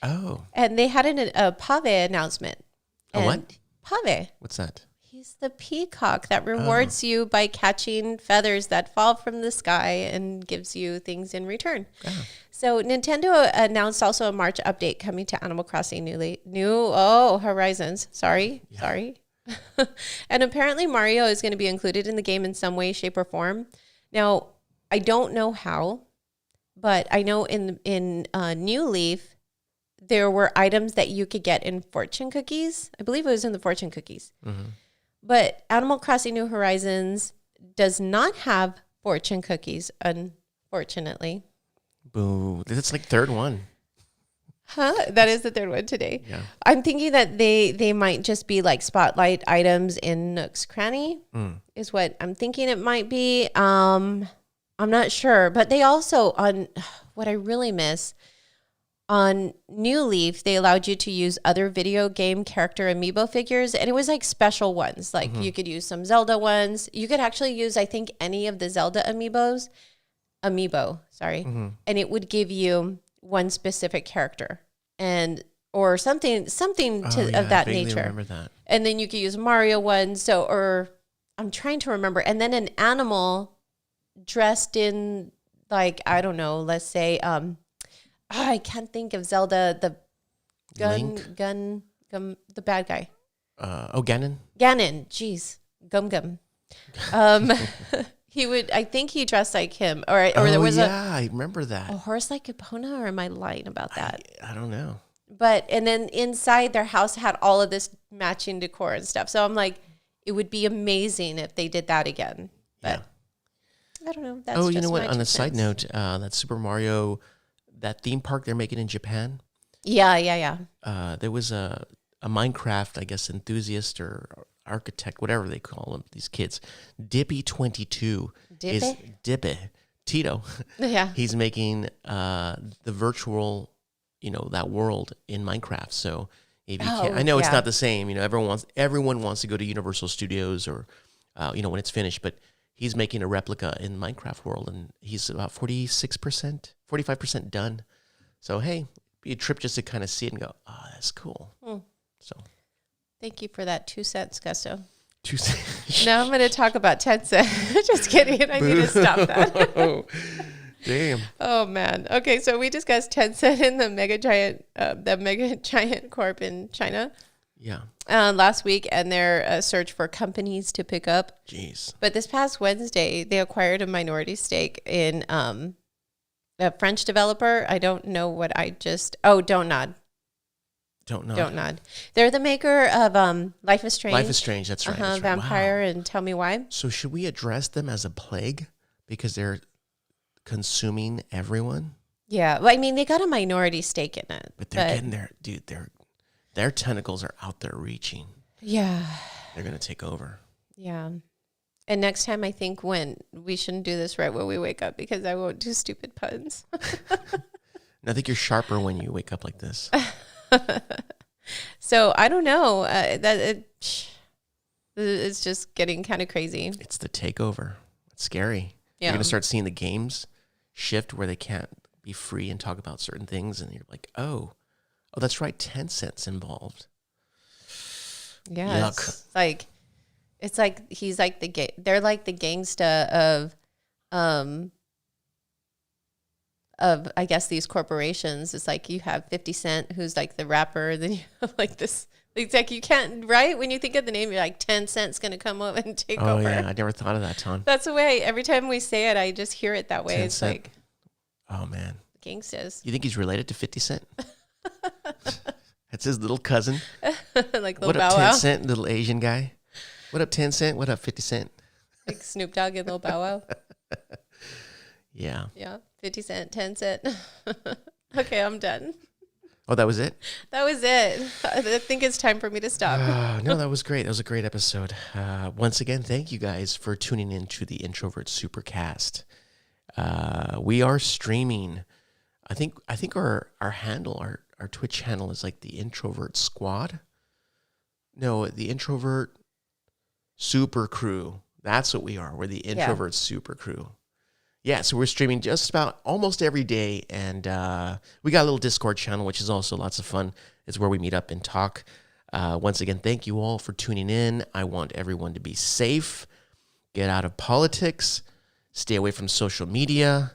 Oh. And they had a Pave announcement. A what? Pave. What's that? He's the peacock that rewards you by catching feathers that fall from the sky and gives you things in return. Oh. So Nintendo announced also a March update coming to Animal Crossing Horizons. Sorry. And apparently Mario is going to be included in the game in some way, shape, or form. Now, I don't know how, but I know in New Leaf, there were items that you could get in fortune cookies. I believe it was in the fortune cookies. Mm-hmm. But Animal Crossing New Horizons does not have fortune cookies, unfortunately. Boo. That's like third one. Huh? That is the third one today. Yeah. I'm thinking that they might just be like spotlight items in Nook's Cranny is what I'm thinking it might be. I'm not sure. But they also, on what I really miss, on New Leaf, they allowed you to use other video game character amiibo figures, and it was like special ones. Like you could use some Zelda ones. You could actually use, I think, any of the Zelda amiibo, and it would give you one specific character or something of that nature. Remember that. And then you could use Mario ones. Or I'm trying to remember. And then an animal dressed in, like, I don't know, let's say, I can't think of Zelda, the gun, the bad guy. Ganon? Ganon, jeez, Gum. I think he dressed like him, or there was I remember that. a horse like Epona, or am I lying about that? I don't know. And then inside their house had all of this matching decor and stuff. So I'm like, it would be amazing if they did that again. But I don't know. That's you know what? On a side note, that Super Mario, that theme park they're making in Japan. Yeah. There was a Minecraft, I guess, enthusiast or architect, whatever they call them, these kids. Dippy22 is Dippy Tito. Yeah. He's making the virtual, that world in Minecraft. So Maybe you can't. I know it's not the same. You know, everyone wants to go to Universal Studios or, you know, when it's finished. But he's making a replica in Minecraft world, and he's about 46%, 45% done. So hey, be a trip just to kind of see it and go, oh, that's cool. So, thank you for that 2 cents, Gusto. 2 cents. Now I'm going to talk about 10 cents. Just kidding. I need to stop that. Damn. Oh man. Okay, so we discussed Tencent and the mega giant corp in China. Yeah. Last week, and their search for companies to pick up. Jeez. But this past Wednesday, they acquired a minority stake in a French developer. I don't know what I just. Oh, Don't Nod. Don't know. Don't Nod. They're the maker of Life is Strange. Life is Strange. That's right. That's right. Vampire, Wow. and Tell Me Why. So should we address them as a plague because they're consuming everyone? Yeah. Well, I mean, they got a minority stake in it. But they're getting there, dude. Their tentacles are out there reaching. Yeah. They're going to take over. Yeah. And next time, I think we shouldn't do this right when we wake up because I won't do stupid puns. I think you're sharper when you wake up like this. So I don't know. It's just getting kind of crazy. It's the takeover. It's scary. Yeah. You're going to start seeing the games shift where they can't be free and talk about certain things. And you're like, oh, that's right. Tencent's involved. Yeah. Yuck. It's like he's like they're like the gangsta of I guess these corporations. It's like you have 50 Cent, who's like the rapper, then you have like this. It's like you can't, right? When you think of the name, you're like 10 Cent's gonna come up and take over. Oh yeah, I never thought of that, Ton. That's the way. Every time we say it, I just hear it that way. 10 It's Cent. like, oh man, gangstas. You think he's related to 50 Cent? That's his little cousin. Like little What Bow up, 10 Wow, Cent, little Asian guy? What up, 10 Cent? What up, 50 Cent? like Snoop Dogg and Little Bow Wow. Yeah. Yeah, 50 Cent, 10 Cent. Okay, I'm done. Oh, that was it? That was it. I think it's time for me to stop. No, that was great. That was a great episode. Once again, thank you guys for tuning in to the Introverts Supercast. We are streaming. I think our handle, our Twitch handle is like the Introvert Squad. No, the Introvert Super Crew. That's what we are. We're the Introvert Super Crew. Yeah, so we're streaming just about almost every day, and we got a little Discord channel, which is also lots of fun. It's where we meet up and talk. Once again, thank you all for tuning in. I want everyone to be safe, get out of politics, stay away from social media,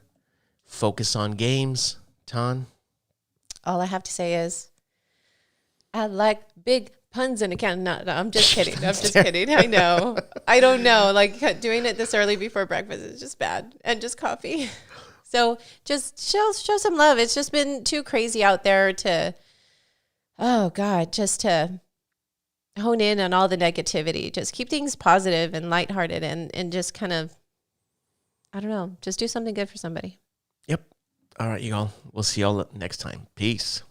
focus on games. Ton? All I have to say is, I like big puns in a can. No, I'm just kidding. I'm just kidding. I know. I don't know. Like doing it this early before breakfast is just bad, and just coffee. So just show some love. It's just been too crazy out there to, oh God, just to hone in on all the negativity. Just keep things positive and lighthearted, and just kind of, I don't know, just do something good for somebody. Yep. All right, you all. We'll see y'all next time. Peace.